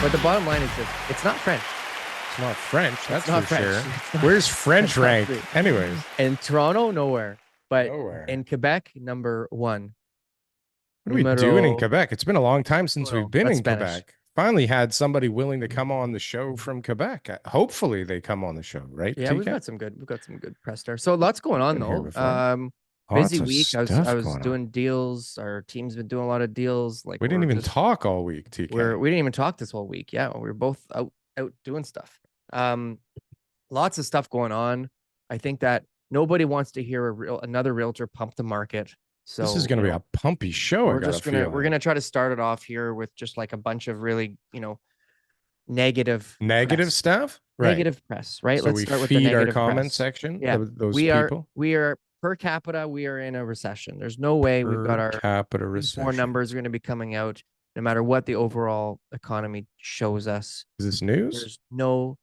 But the bottom line is this: it's not French. It's not French. That's not for French. sure. Where's French ranked? Anyways. In Toronto, nowhere. But Nowhere. in Quebec, number 1. What are we doing in Quebec? It's been a long time since we've been in Spanish. Quebec. Finally had somebody willing to come on the show from Quebec. Hopefully they come on the show, right? Yeah, TK? we've got some good press there. So lots going on though. Busy week. I was doing deals. Our team's been doing a lot of deals. Like we didn't even talk all week, TK. We didn't even talk this whole week. Yeah, we were both out doing stuff. Lots of stuff going on. I think that nobody wants to hear another realtor pump the market. So this is going to be a pumpy show. We're gonna try to start it off here with just like a bunch of really, negative stuff, right? Negative press, right? So Let's start with the negative our comment press. section. Yeah, those we people. We are per capita. We are in a recession. There's no way we've got our capita recession. More numbers are going to be coming out, no matter what the overall economy shows us. Is this news?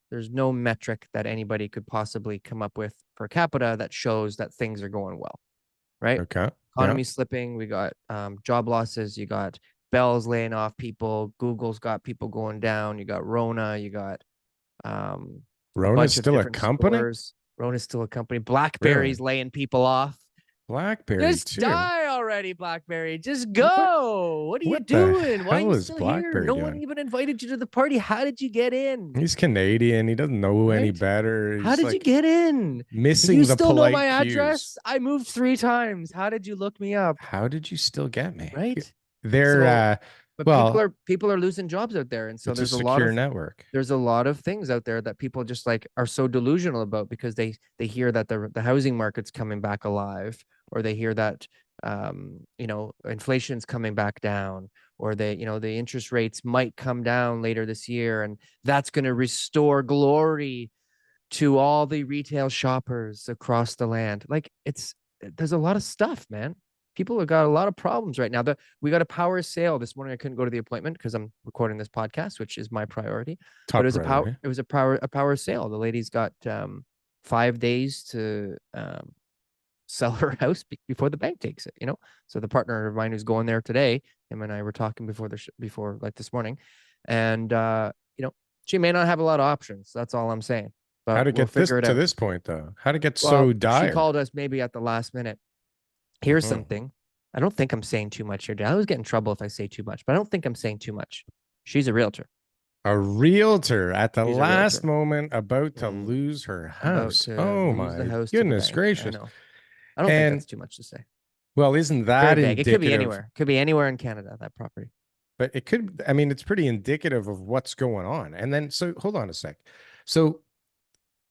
There's no metric that anybody could possibly come up with per capita that shows that things are going well, right? Okay. Economy slipping. We got job losses. You got Bell's laying off people. Google's got people going down. You got Rona. You got Rona's still a company. Rona's still a company. BlackBerry's laying people off. BlackBerry, just die already, BlackBerry. Just go. What are you doing? Why are you still here? No one even invited you to the party. How did you get in? He's Canadian. He doesn't know any better. How did you get in? Missing the polite cues. You still know my address? I moved 3 times. How did you look me up? How did you still get me? Right? But people are losing jobs out there, and so there's a lot of network. There's a lot of things out there that people just like are so delusional about because they hear that the housing market's coming back alive, or they hear that inflation's coming back down, or the interest rates might come down later this year, and that's going to restore glory to all the retail shoppers across the land. Like there's a lot of stuff, man. People have got a lot of problems right now. We got a power sale this morning. I couldn't go to the appointment because I'm recording this podcast, which is my priority. But it was a power sale. The lady's got 5 days to sell her house before the bank takes it. So the partner of mine who's going there today, him and I were talking before this morning, and she may not have a lot of options. That's all I'm saying. But how to get this to this point though? How to get so dire? She called us maybe at the last minute. Here's something. I don't think I'm saying too much here. I always get in trouble if I say too much, but I don't think I'm saying too much. She's a realtor. A realtor at the last moment about to lose her house. Oh my goodness gracious. I don't think that's too much to say. Well, isn't that indicative? It could be anywhere. Could be anywhere in Canada, that property. But it could, it's pretty indicative of what's going on. And then, so hold on a sec. So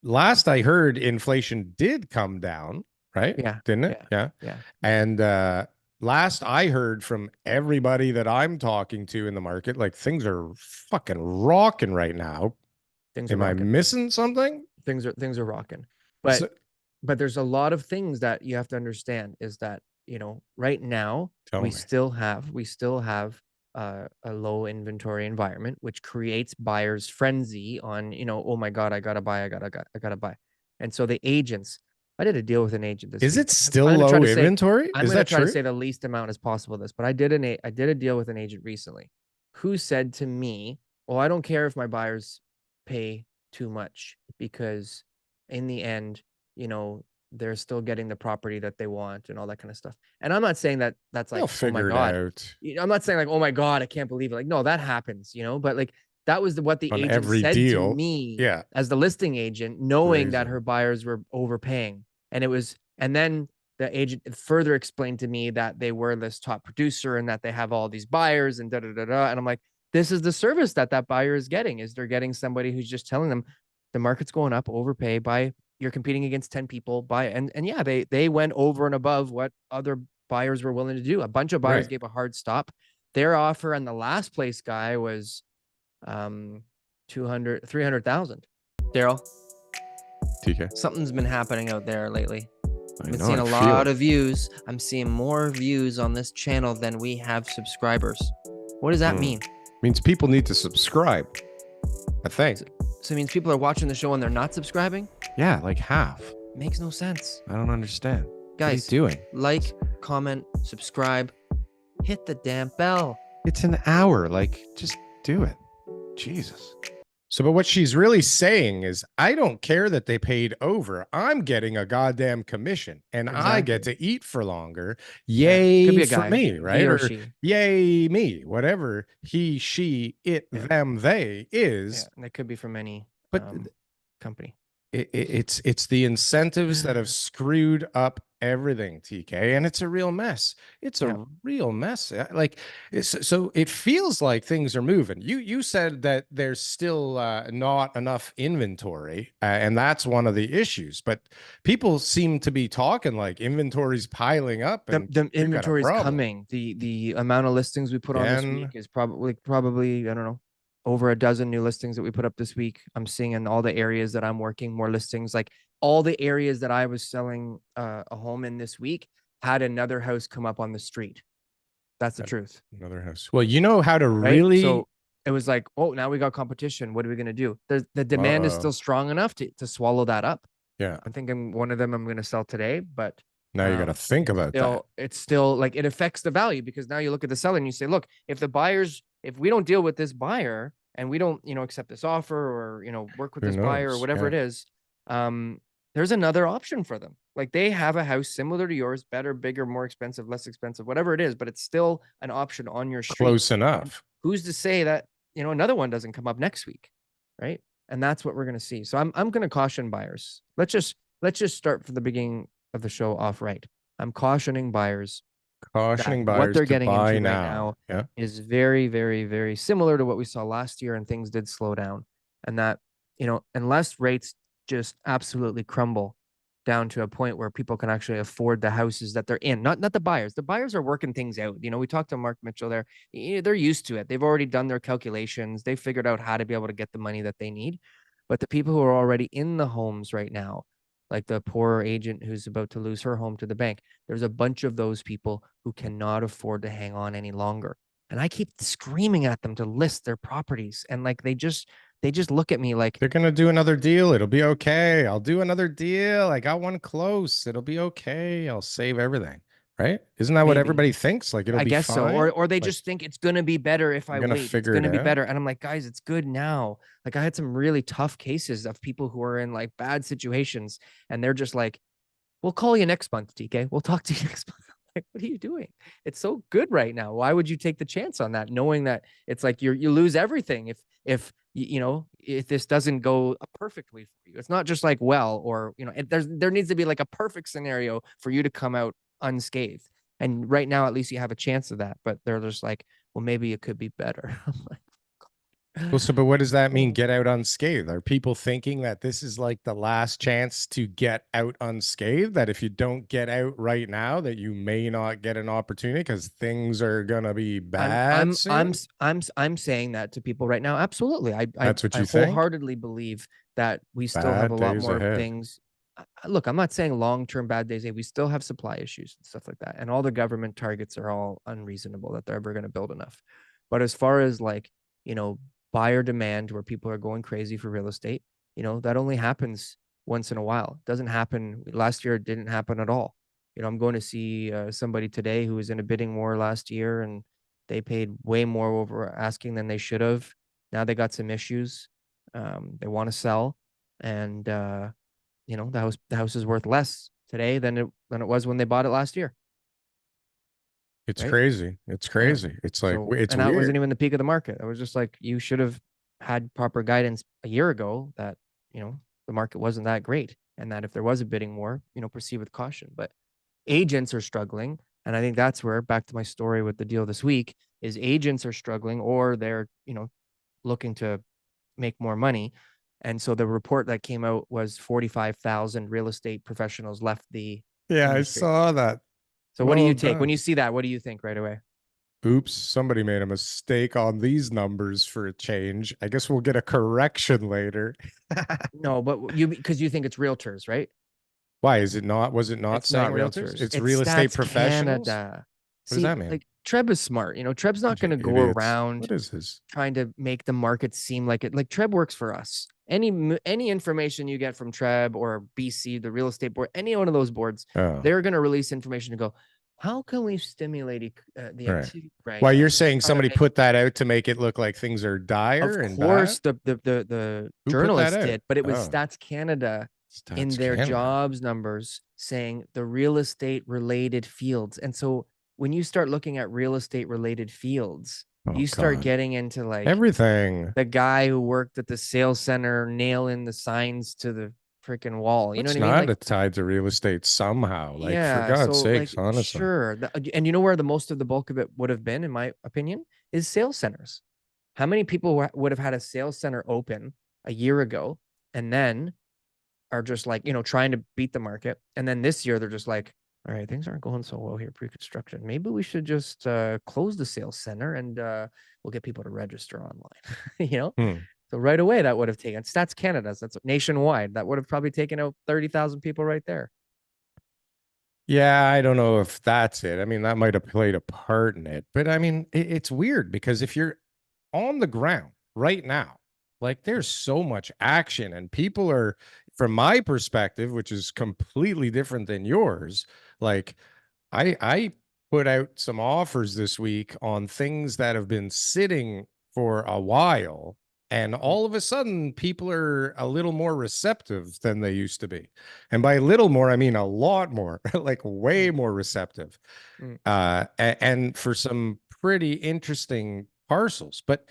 last I heard, inflation did come down. Right? Yeah. Didn't it? Yeah. And last I heard from everybody that I'm talking to in the market, like things are fucking rocking right now. Am I missing something? Things are rocking. But there's a lot of things that you have to understand is that, right now we still have a low inventory environment, which creates buyers frenzy on, oh my God, I gotta buy. And so the agents, I did a deal with an agent this week. Is it still low inventory? I'm going to try to say the least amount as possible of this, but I did a deal with an agent recently who said to me, well, I don't care if my buyers pay too much because in the end, they're still getting the property that they want and all that kind of stuff. And I'm not saying that that's like, oh my God. I'm not saying like, oh my God, I can't believe it. Like, no, that happens, but like, that was what the agent said to me as the listing agent, knowing that her buyers were overpaying. And then the agent further explained to me that they were this top producer and that they have all these buyers and And I'm like, this is the service that buyer is getting, is they're getting somebody who's just telling them the market's going up, overpay, you're competing against 10 people, and yeah, they went over and above what other buyers were willing to do. A bunch of buyers gave a hard stop. Their offer and the last place guy was 300,000. Darryl, TK, something's been happening out there lately. I've been seeing a lot of views. I'm seeing more views on this channel than we have subscribers. What does that mean? Means people need to subscribe, I think. So it means people are watching the show and they're not subscribing? Yeah, like half. Makes no sense. I don't understand. Guys, what are you doing? Like, comment, subscribe, hit the damn bell. It's an hour. Like, just do it. Jesus. So, but what she's really saying is, I don't care that they paid over. I'm getting a goddamn commission and I get Exactly. to eat for longer. Yeah. Could Yay be a for guy, me, he right? or Or she. yay me, whatever he, she, it, Yeah. them, they Yeah. is. And that could be from any But company. it's the incentives that have screwed up everything, TK, and it's a real mess. It's Yeah. a real mess. Like, so it feels like things are moving. You said that there's still not enough inventory, and that's one of the issues. But people seem to be talking like inventory's piling up, and The we've got a inventory is problem. coming. The amount of listings we put on this week Again, is probably I don't know, over a dozen new listings that we put up this week. I'm seeing in all the areas that I'm working more listings. Like all the areas that I was selling a home in this week had another house come up on the street. That's the truth, another house. Well, you know how to right? really. So it was like, oh, now we got competition. What are we going to do? The demand is Uh-oh. still strong enough to swallow that up. Yeah. I'm thinking one of them I'm going to sell today, but Now you got to think about that. it's still like it affects the value because now you look at the seller and you say, look, if we don't deal with this buyer and we don't, accept this offer or, work with Who this buyer or knows? whatever Yeah. it is, there's another option for them. Like they have a house similar to yours, better, bigger, more expensive, less expensive, whatever it is, but it's still an option on your street. Close enough. Who's to say that, another one doesn't come up next week, right? And that's what we're going to see. So I'm going to caution buyers. Let's just start from the beginning of the show off right. I'm cautioning buyers that Cautioning what buyers they're to getting buy into right now. now Yeah. is very, very, very similar to what we saw last year, and things did slow down. And that, unless rates just absolutely crumble down to a point where people can actually afford the houses that they're in, not the buyers. The buyers are working things out. We talked to Mark Mitchell there. They're used to it. They've already done their calculations. They figured out how to be able to get the money that they need. But the people who are already in the homes right now, like the poor agent who's about to lose her home to the bank, there's a bunch of those people who cannot afford to hang on any longer. And I keep screaming at them to list their properties. And like they just look at me like they're gonna do another deal. It'll be okay. I'll do another deal. I got one close. It'll be okay. I'll save everything. Right? Isn't that what maybe. everybody thinks? Like it'll I be guess so. fine. Or they Like just think it's gonna be better if I'm I gonna wait. It's figure it gonna be out. better. And I'm like, guys, it's good now. Like I had some really tough cases of people who are in like bad situations, and they're just like, we'll call you next month, TK. We'll talk to you next month. Like, what are you doing? It's so good right now. Why would you take the chance on that, knowing that it's like you lose everything if this doesn't go perfectly for you? It's not just like there needs to be like a perfect scenario for you to come out unscathed. And right now, at least you have a chance of that. But they're just like, well, maybe it could be better. I'm like, Well, so but what does that mean? Get out unscathed? Are people thinking that this is like the last chance to get out unscathed? That if you don't get out right now, that you may not get an opportunity because things are gonna be I'm bad I'm soon? I'm I'm saying that to people right now. Absolutely. That's what I you think? wholeheartedly believe that we still have a Bad lot days more ahead. things. Look, I'm not saying long-term bad days. We still have supply issues and stuff like that. And all the government targets are all unreasonable that they're ever going to build enough. But as far as like, you know, buyer demand where people are going crazy for real estate, that only happens once in a while. It doesn't happen. Last year, it didn't happen at all. I'm going to see somebody today who was in a bidding war last year, and they paid way more over asking than they should have. Now they got some issues. They want to sell, and the house is worth less today than it was when they bought it last year. It's Right? crazy. It's Yeah. crazy. It's like So, it's and that wasn't weird. even the peak of the market. It was just like you should have had proper guidance a year ago that the market wasn't that great, and that if there was a bidding war, proceed with caution. But agents are struggling, and I think that's where, back to my story with the deal this week, is agents are struggling, or they're looking to make more money. And so the report that came out was 45,000 real estate professionals left the Yeah, I industry. saw that. So what do Well you take when done. you see that? What do you think right away? Oops, somebody made a mistake on these numbers for a change. I guess we'll get a correction later. No, but because you think it's realtors, right? Why is it not? Was it not It's saying not realtors? realtors. It's It's real estate Stats professionals. Canada. What does See, that mean? like Treb is smart. Treb's not Bunch going of to go idiots. around What is this? trying to make the market seem like it. Like Treb works for us. Any information you get from Treb or BC, the real estate board, any one of those boards, Oh, they're going to release information to go, how can we stimulate the Right. activity right Well, now? you're saying Try to somebody make, put that out to make it look like things are dire of and bad? course, the Who put that journalists out? did, but it was Oh, Stats Canada in Stats their Canada. jobs numbers saying the real estate related fields. And so when you start looking at real estate related fields, Oh you start God. getting into like Everything. the guy who worked at the sales center nailing the signs to the freaking wall. You know what It's I mean? not Like, a tied to real estate somehow. Like, for yeah. God's So, like, sakes, honestly. sure. And you know where the most of the bulk of it would have been, in my opinion, is sales centers. How many people would have had a sales center open a year ago and then are just like, trying to beat the market? And then this year, they're just like, all right, things aren't going so well here pre-construction. Maybe we should just close the sales center and we'll get people to register online, you know? Hmm. So right away, that would have taken Stats Canada's. That's nationwide. That would have probably taken out 30,000 people right there. Yeah, I don't know if that's it. I mean, that might have played a part in it, but I mean, it's weird because if you're on the ground right now, like there's so much action and people are, from my perspective, which is completely different than yours, like I put out some offers this week on things that have been sitting for a while, and Mm, all of a sudden people are a little more receptive than they used to be. And by little more, I mean a lot more, like way mm, more receptive. mm. And for some pretty interesting parcels. But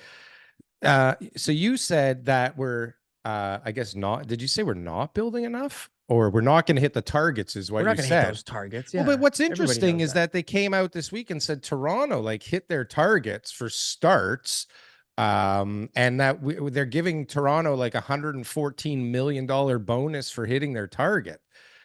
so you said that we're, I guess not. Did you say we're not building enough, or we're not going to hit the targets? Is We're what not you going to hit said. those targets. Well, but Yeah. what's Everybody interesting knows is that. that they came out this week and said Toronto like hit their targets for starts, and that they're giving Toronto like $114 million bonus for hitting their target.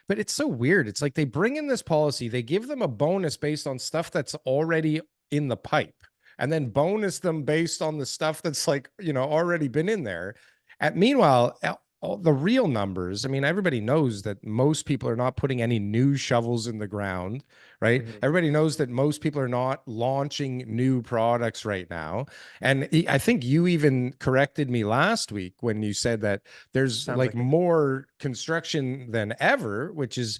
But it's so weird. It's like they bring in this policy, they give them a bonus based on stuff that's already in the pipe, and then bonus them based on the stuff that's like already been in there. And meanwhile, all the real numbers, I mean, everybody knows that most people are not putting any new shovels in the ground, right? Mhm. Everybody knows that most people are not launching new products right now. And I think you even corrected me last week when you said that there's Sounds like like it. more construction than ever, which is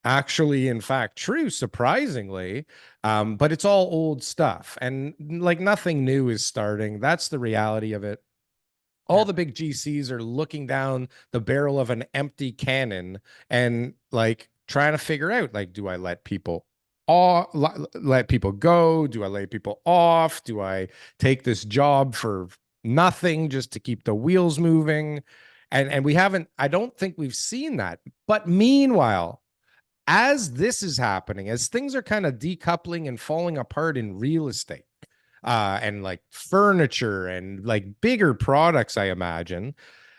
actually in fact true, surprisingly. But it's all old stuff and like nothing new is starting. That's the reality of it. All Yeah. the big GCs are looking down the barrel of an empty cannon and like trying to figure out, like, do I let people let people go? Do I lay people off? Do I take this job for nothing just to keep the wheels moving? And we haven't, I don't think we've seen that. But meanwhile, as this is happening, as things are kind of decoupling and falling apart in real estate, and like furniture and like bigger products, I imagine.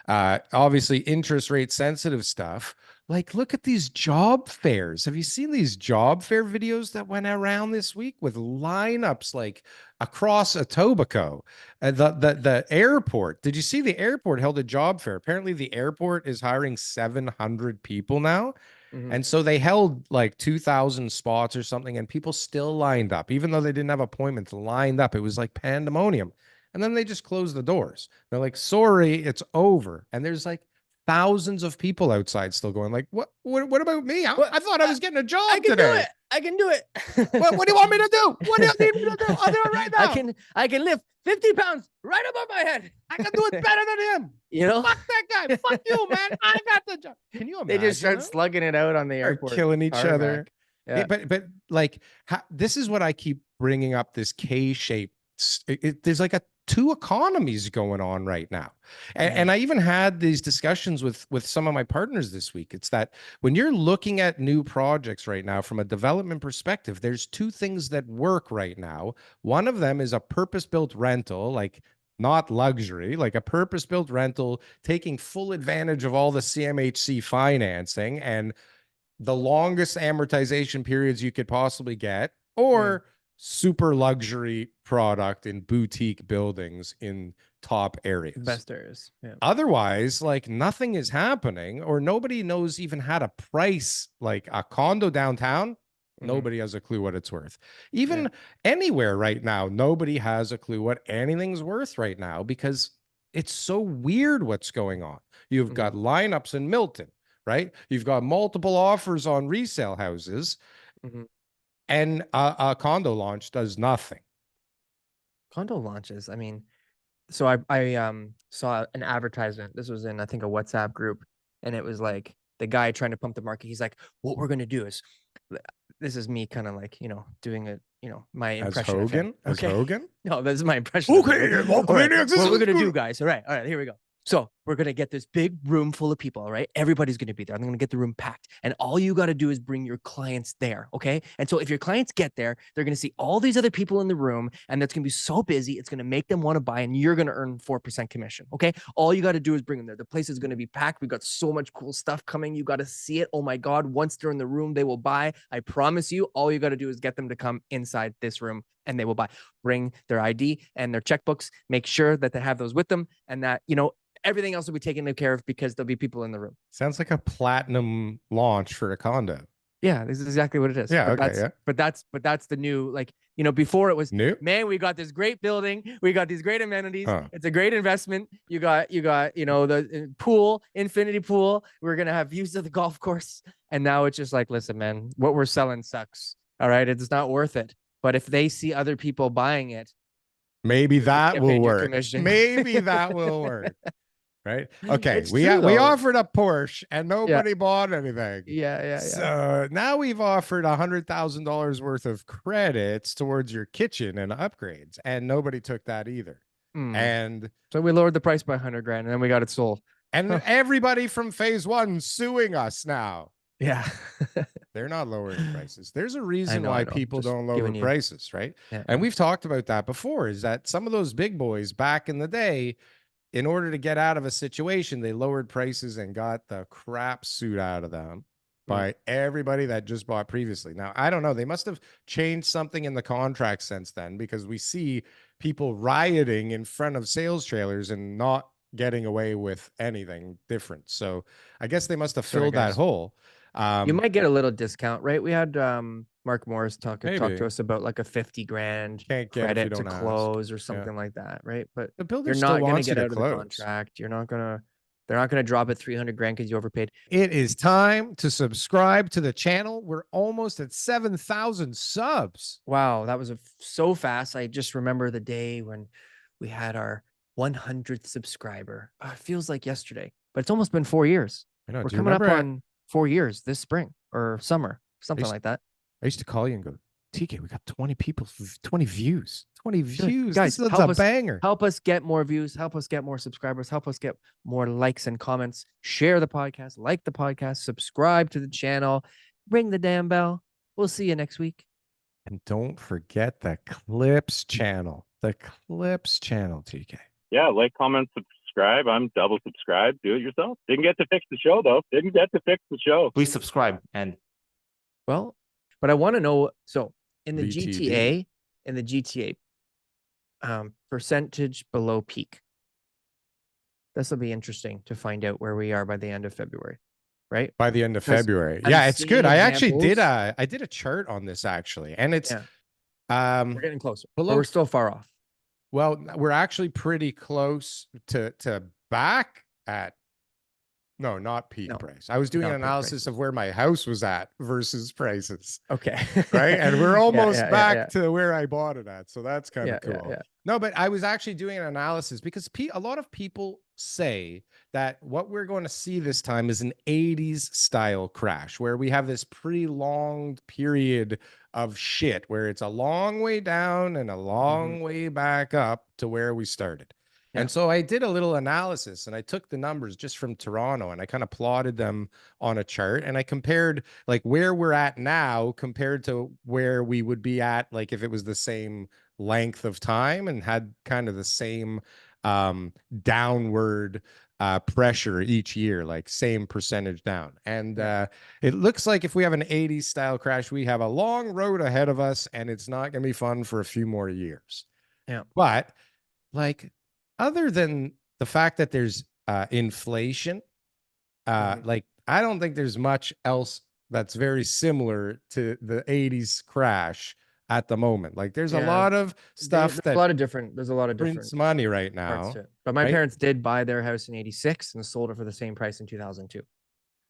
Obviously, interest rate sensitive stuff. Like, look at these job fairs. Have you seen these job fair videos that went around this week with lineups like across Etobicoke? The airport. Did you see the airport held a job fair? Apparently, the airport is hiring 700 people now. Mm-hmm. And so they held like 2,000 spots or something, and people still lined up, even though they didn't have appointments, lined up. It was like pandemonium. And then they just closed the doors. They're like, sorry, it's over. And there's like thousands of people outside still going, like, what about me? I, Well, I thought I was getting a I job can do today. it. I can do it. What do you want me to do? What do you need me to do? I'll do it right I now. can I can lift 50 pounds right above my head. I can do it better than him. You know? Fuck that guy. Fuck you, man. I got the job. Can you They just imagine start that? slugging it out on the Are airport killing each other. tarmac. Yeah. But like this is what I keep bringing up, this K shape. There's like a two economies going on right now, and I even had these discussions with some of my partners this week. It's that when you're looking at new projects right now from a development perspective, there's two things that work right now. One of them is a purpose-built rental, like not luxury, like a purpose-built rental, taking full advantage of all the CMHC financing and the longest amortization periods you could possibly get, Mm. or super luxury product in boutique buildings in top areas. Best areas. Yeah. Otherwise, like nothing is happening, or nobody knows even how to price like a condo downtown. Mm-hmm. Nobody has a clue what it's worth. Yeah. Even anywhere right now, nobody has a clue what anything's worth right now because it's so weird what's going on. You've Mm-hmm. got lineups in Milton, right? You've got multiple offers on resale houses, Mm-hmm. And a condo launch does nothing. Condo launches. I mean, so I saw an advertisement. This was in, I think, a WhatsApp group, and it was like the guy trying to pump the market. He's like, "What we're gonna do is," this is me kind of like, doing it, my As impression of him. Hogan? As Okay, Hogan? no, this is my impression of him. Okay, All right, Maniacs, this what we're is gonna do, good. guys. All right, here we go. So we're gonna get this big room full of people. All right, everybody's gonna be there. I'm gonna get the room packed, and all you got to do is bring your clients there. Okay, and so if your clients get there, they're gonna see all these other people in the room, and that's gonna be so busy, it's gonna make them want to buy, and you're gonna earn 4% commission. Okay, all you got to do is bring them there. The place is gonna be packed. We got so much cool stuff coming. You got to see it. Oh my god! Once they're in the room, they will buy. I promise you. All you got to do is get them to come inside this room, and they will buy. Bring their ID and their checkbooks. Make sure that they have those with them, and that everything else will be taken care of because there'll be people in the room. Sounds like a platinum launch for a condo. Yeah, this is exactly what it is. Yeah, but okay, yeah. But that's the new, before it was new. Man, we got this great building, we got these great amenities. It's a great investment. You got the pool, infinity pool. We're gonna have views of the golf course, and now it's just like, listen, man, what we're selling sucks. All right, it's not worth it. But if they see other people buying it, maybe that will work. Maybe Yeah. that will work. Right. Okay. It's we true, we though. offered a Porsche and nobody bought anything. Yeah. So now we've offered $100,000 worth of credits towards your kitchen and upgrades, and nobody took that either. And so we lowered the price by 100 grand, and then we got it sold. And everybody from phase one suing us now. Yeah. They're not lowering prices. There's a reason why people don't lower prices, right? Yeah. And we've talked about that before, is that some of those big boys back in the day, in order to get out of a situation, they lowered prices and got the crap suit out of them by everybody that just bought previously. Now, I don't know. They must have changed something in the contract since then, because we see people rioting in front of sales trailers and not getting away with anything different. So I guess they must have filled that hole. You might get a little discount, right? We had Mark Morris talk to us about like a 50 grand credit to close or something like that, right? But the builder you're still not going wants to get you out to of the close. contract. They're not going to drop it 300 grand because you overpaid. It is time to subscribe to the channel. We're almost at 7,000 subs. Wow, that was so fast. I just remember the day when we had our 100th subscriber. It feels like yesterday, but it's almost been 4 years. I know. We're coming up on 4 years this spring or summer, something like that. I used to call you and go, TK, we got 20 people, 20 views, 20 views. Guys, this is a banger. Help us get more views. Help us get more subscribers. Help us get more likes and comments. Share the podcast, like the podcast, subscribe to the channel, ring the damn bell. We'll see you next week. And don't forget the Clips channel. The Clips channel, TK. Yeah, like, comment, subscribe. I'm double subscribed. Do it yourself. Didn't get to fix the show, though. Didn't get to fix the show. Please subscribe. And well, but I want to know, so in the VTD. GTA, percentage below peak. This will be interesting to find out where we are by the end of February, right? By the end of February. Yeah, it's good. I actually did a chart on this actually, and it's we're getting closer. Below, but we're still far off. Well, we're actually pretty close to back at not peak price. I was doing an analysis of where my house was at versus prices. Okay. Right. And we're almost back to where I bought it at. So that's kind of cool. No, but I was actually doing an analysis because a lot of people say that what we're going to see this time is an 80s style crash where we have this prolonged period of shit where it's a long way down and a long way back up to where we started. And so I did a little analysis and I took the numbers just from Toronto and I kind of plotted them on a chart and I compared like where we're at now compared to where we would be at, like if it was the same length of time and had kind of the same downward pressure each year, like same percentage down. And it looks like if we have an 80s style crash, we have a long road ahead of us and it's not going to be fun for a few more years. Yeah. But like, other than the fact that there's inflation, like I don't think there's much else that's very similar to the 80s crash at the moment. Like there's a lot of stuff there's a lot of different money right now. But my parents did buy their house in 86 and sold it for the same price in 2002.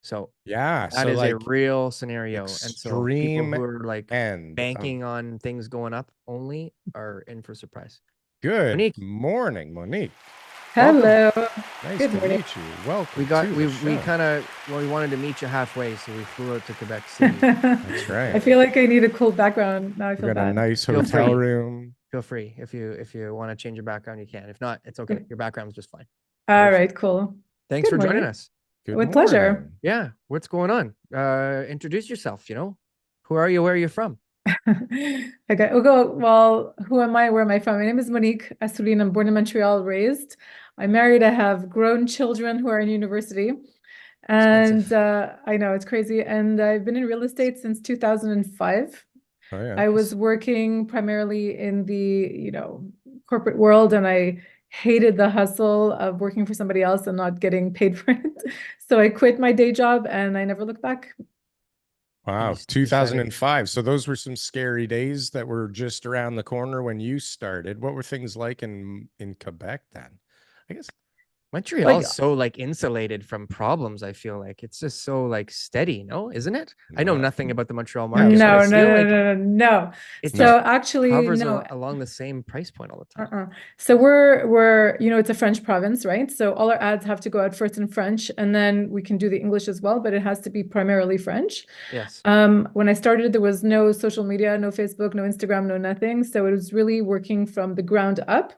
So yeah, that so is a like real scenario. And so people extreme who are like end. banking on things going up only are in for a surprise. Good Monique, morning, Monique. Hello. Nice Good to morning. meet you. Welcome we got to we the show. we wanted to meet you halfway, so we flew out to Quebec City. That's right. I feel like I need a cool background. Now I We feel got a bad. nice Feel hotel free. room. Feel free if you want to change your background, you can. If not, it's okay. Your background's just fine. All right, cool. Thanks Good for joining morning. us. Good With pleasure. morning. Yeah, what's going on? Introduce yourself. Who are you? Where are you from? Okay, we'll go. Well, who am I? Where am I from? My name is Monique Assouline. I'm born in Montreal, raised. I'm married. I have grown children who are in university. And I know it's crazy. And I've been in real estate since 2005. Oh, yeah. I was working primarily in the, corporate world, and I hated the hustle of working for somebody else and not getting paid for it. So I quit my day job and I never looked back. Wow, 2005. So those were some scary days that were just around the corner when you started. What were things like in Quebec then? I guess Montreal is so like insulated from problems. I feel like it's just so like steady, isn't it? I know nothing about the Montreal market. No. So actually, hovers along the same price point all the time. So we're it's a French province, right? So all our ads have to go out first in French, and then we can do the English as well, but it has to be primarily French. Yes. When I started, there was no social media, no Facebook, no Instagram, no nothing. So it was really working from the ground up.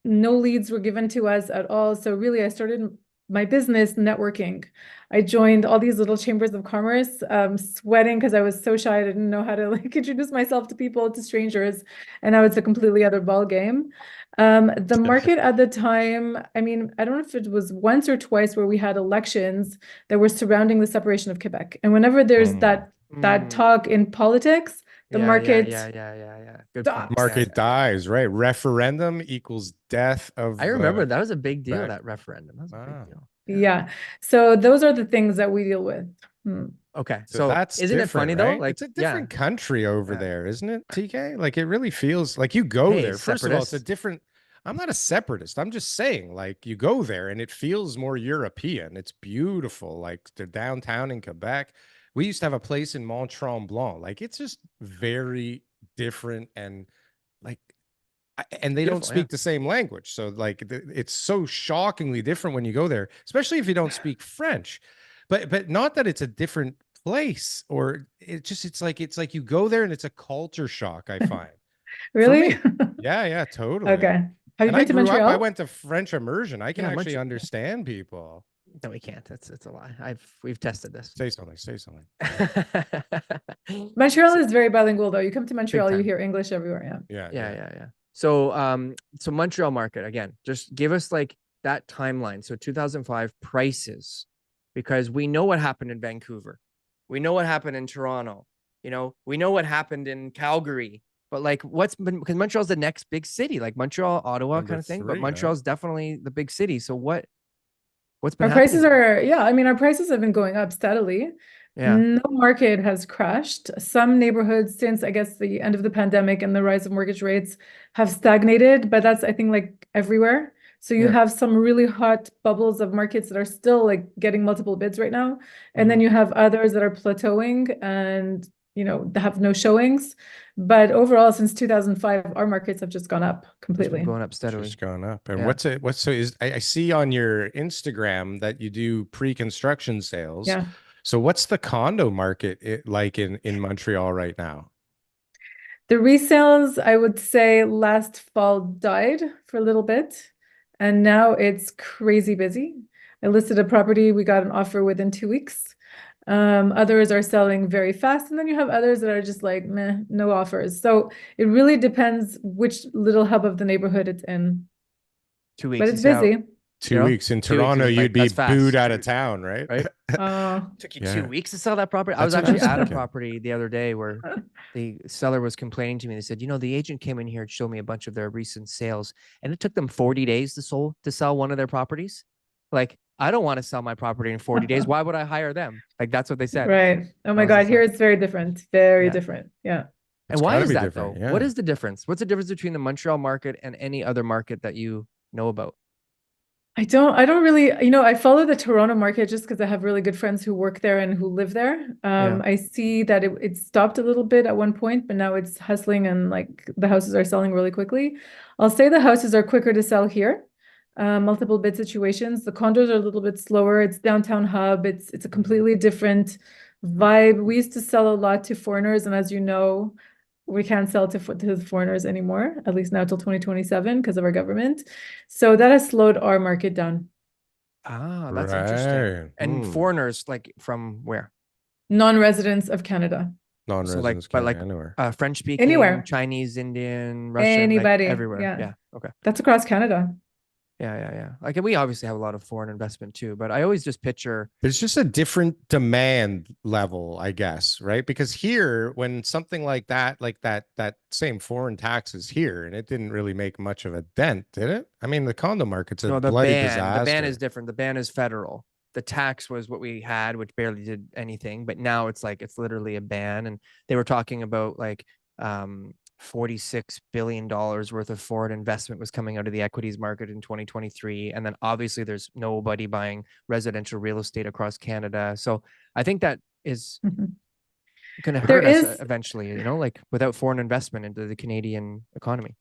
No leads were given to us at all. So really, I started my business networking. I joined all these little chambers of commerce, sweating because I was so shy. I didn't know how to introduce myself to people, to strangers. And now it's a completely other ball game. The market at the time, I mean, I don't know if it was once or twice where we had elections that were surrounding the separation of Quebec. And whenever there's that talk in politics, the market Good stops. Market dies, right? Referendum equals death of. I remember that was a big deal. That referendum. That was a big deal. Yeah. So those are the things that we deal with. Okay. So that's isn't it funny though? Like it's a different country over there, isn't it, TK? Like it really feels like you go there. First of all, it's a different. I'm not a separatist. I'm just saying, like you go there and it feels more European. It's beautiful. Like the downtown in Quebec. We used to have a place in Mont Tremblant. Like it's just very different, and like and they don't speak the same language, so like it's so shockingly different when you go there, especially if you don't speak French. But not that it's a different place, or it's like you go there and it's a culture shock, I find. Really? Yeah, totally. Okay. Have you been to Montreal? I went to French immersion. I can actually understand people. No, we can't. It's a lie. We've tested this. Say something. Montreal is very bilingual though. You come to Montreal, you hear English everywhere. Yeah. So so Montreal market, again, just give us like that timeline. So 2005 prices, because we know what happened in Vancouver. We know what happened in Toronto. We know what happened in Calgary. But like because Montreal's the next big city, like Montreal, Ottawa kind of thing. But Montreal's definitely the big city. So what's been our prices our prices have been going up steadily. No market has crashed. Some neighborhoods, since I guess the end of the pandemic and the rise of mortgage rates, have stagnated, but that's I think like everywhere. So you have some really hot bubbles of markets that are still like getting multiple bids right now, and then you have others that are plateauing and have no showings. But overall, since 2005, our markets have just gone up completely. Going up steadily. Just gone up. And I see on your Instagram that you do pre-construction sales. Yeah. So what's the condo market like in Montreal right now? The resales, I would say last fall died for a little bit, and now it's crazy busy. I listed a property, we got an offer within 2 weeks. Others are selling very fast, and then you have others that are just like, meh, no offers. So it really depends which little hub of the neighborhood it's in. 2 weeks. But it's busy. 2 weeks in Toronto, you'd be booed out of town, right? Took you 2 weeks to sell that property. I was actually at a property the other day where the seller was complaining to me. They said, the agent came in here and showed me a bunch of their recent sales, and it took them 40 days to sell one of their properties. Like, I don't want to sell my property in 40 days. Why would I hire them? Like, that's what they said. Right. Oh my God. Here it's very different. Very different. Yeah. And why is that though? What is the difference? What's the difference between the Montreal market and any other market that you know about? I don't really, I follow the Toronto market just because I have really good friends who work there and who live there. I see that it stopped a little bit at one point, but now it's hustling and like the houses are selling really quickly. I'll say the houses are quicker to sell here. Multiple bid situations. The condos are a little bit slower. It's downtown hub. It's a completely different vibe. We used to sell a lot to foreigners, and as you know, we can't sell to the foreigners anymore, at least now till 2027 because of our government. So that has slowed our market down. Ah, that's interesting. And foreigners, like from where? Non-residents of Canada. Non-residents, but like anywhere. French speaking, anywhere, Chinese, Indian, Russian, anybody, like everywhere. Yeah. Okay. That's across Canada. Yeah. Like we obviously have a lot of foreign investment too, but I always just picture there's just a different demand level, I guess, right? Because here, when something like that same foreign tax is here, and it didn't really make much of a dent, did it? I mean, the condo market's a bloody disaster. The ban is different. The ban is federal. The tax was what we had, which barely did anything, but now it's literally a ban. And they were talking about like $46 billion worth of foreign investment was coming out of the equities market in 2023. And then obviously there's nobody buying residential real estate across Canada. So I think that is going to hurt us eventually, like without foreign investment into the Canadian economy.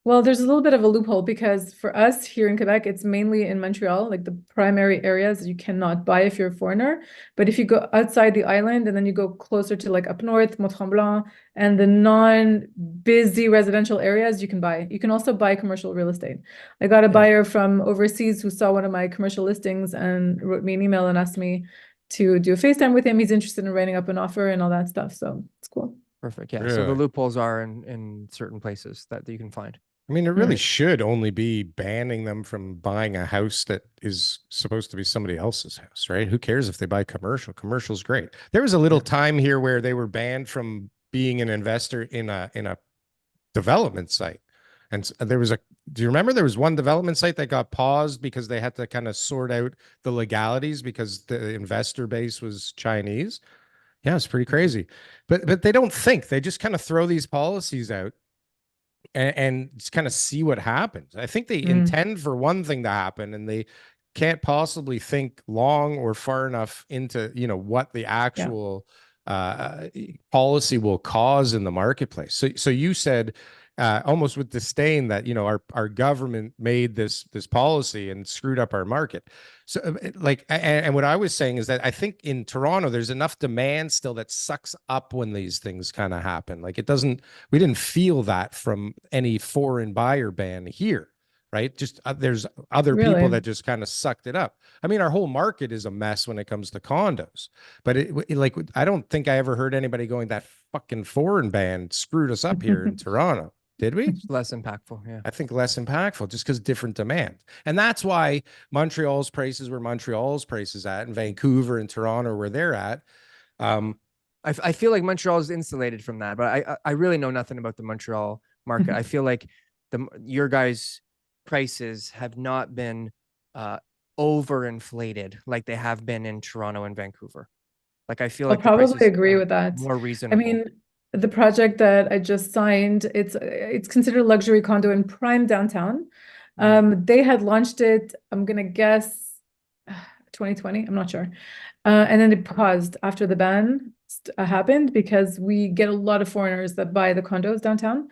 Well, there's a little bit of a loophole because for us here in Quebec, it's mainly in Montreal, like the primary areas you cannot buy if you're a foreigner. But if you go outside the island and then you go closer to like up north, Mont-Tremblant, and the non-busy residential areas, you can buy. You can also buy commercial real estate. I got a buyer from overseas who saw one of my commercial listings and wrote me an email and asked me to do a FaceTime with him. He's interested in writing up an offer and all that stuff. So it's cool. Perfect. Yeah. Really? So the loopholes are in certain places that you can find. I mean, it really should only be banning them from buying a house that is supposed to be somebody else's house, right? Who cares if they buy commercial? Commercial's great. There was a little time here where they were banned from being an investor in a development site. And there was do you remember there was one development site that got paused because they had to kind of sort out the legalities because the investor base was Chinese? Yeah, it's pretty crazy. But they don't think. They just kind of throw these policies out and just kind of see what happens. I think they intend for one thing to happen and they can't possibly think long or far enough into, what the actual policy will cause in the marketplace. So you said almost with disdain that, our government made this policy and screwed up our market. So and what I was saying is that I think in Toronto, there's enough demand still that sucks up when these things kind of happen. Like we didn't feel that from any foreign buyer ban here, right? Just there's other people that just kind of sucked it up. I mean, our whole market is a mess when it comes to condos, but I don't think I ever heard anybody going that fucking foreign ban screwed us up here in Toronto. Did we? Less impactful, yeah. I think less impactful just because different demand. And that's why Montreal's prices where Montreal's prices at and Vancouver and Toronto where they're at. I feel like Montreal is insulated from that, but I really know nothing about the Montreal market. I feel like your guys' prices have not been overinflated like they have been in Toronto and Vancouver. Like I feel like I'll probably agree with that. More reasonable. I mean, the project that I just signed, it's considered a luxury condo in prime downtown. They had launched it, I'm gonna guess 2020, I'm not sure. And then it paused after the ban happened because we get a lot of foreigners that buy the condos downtown.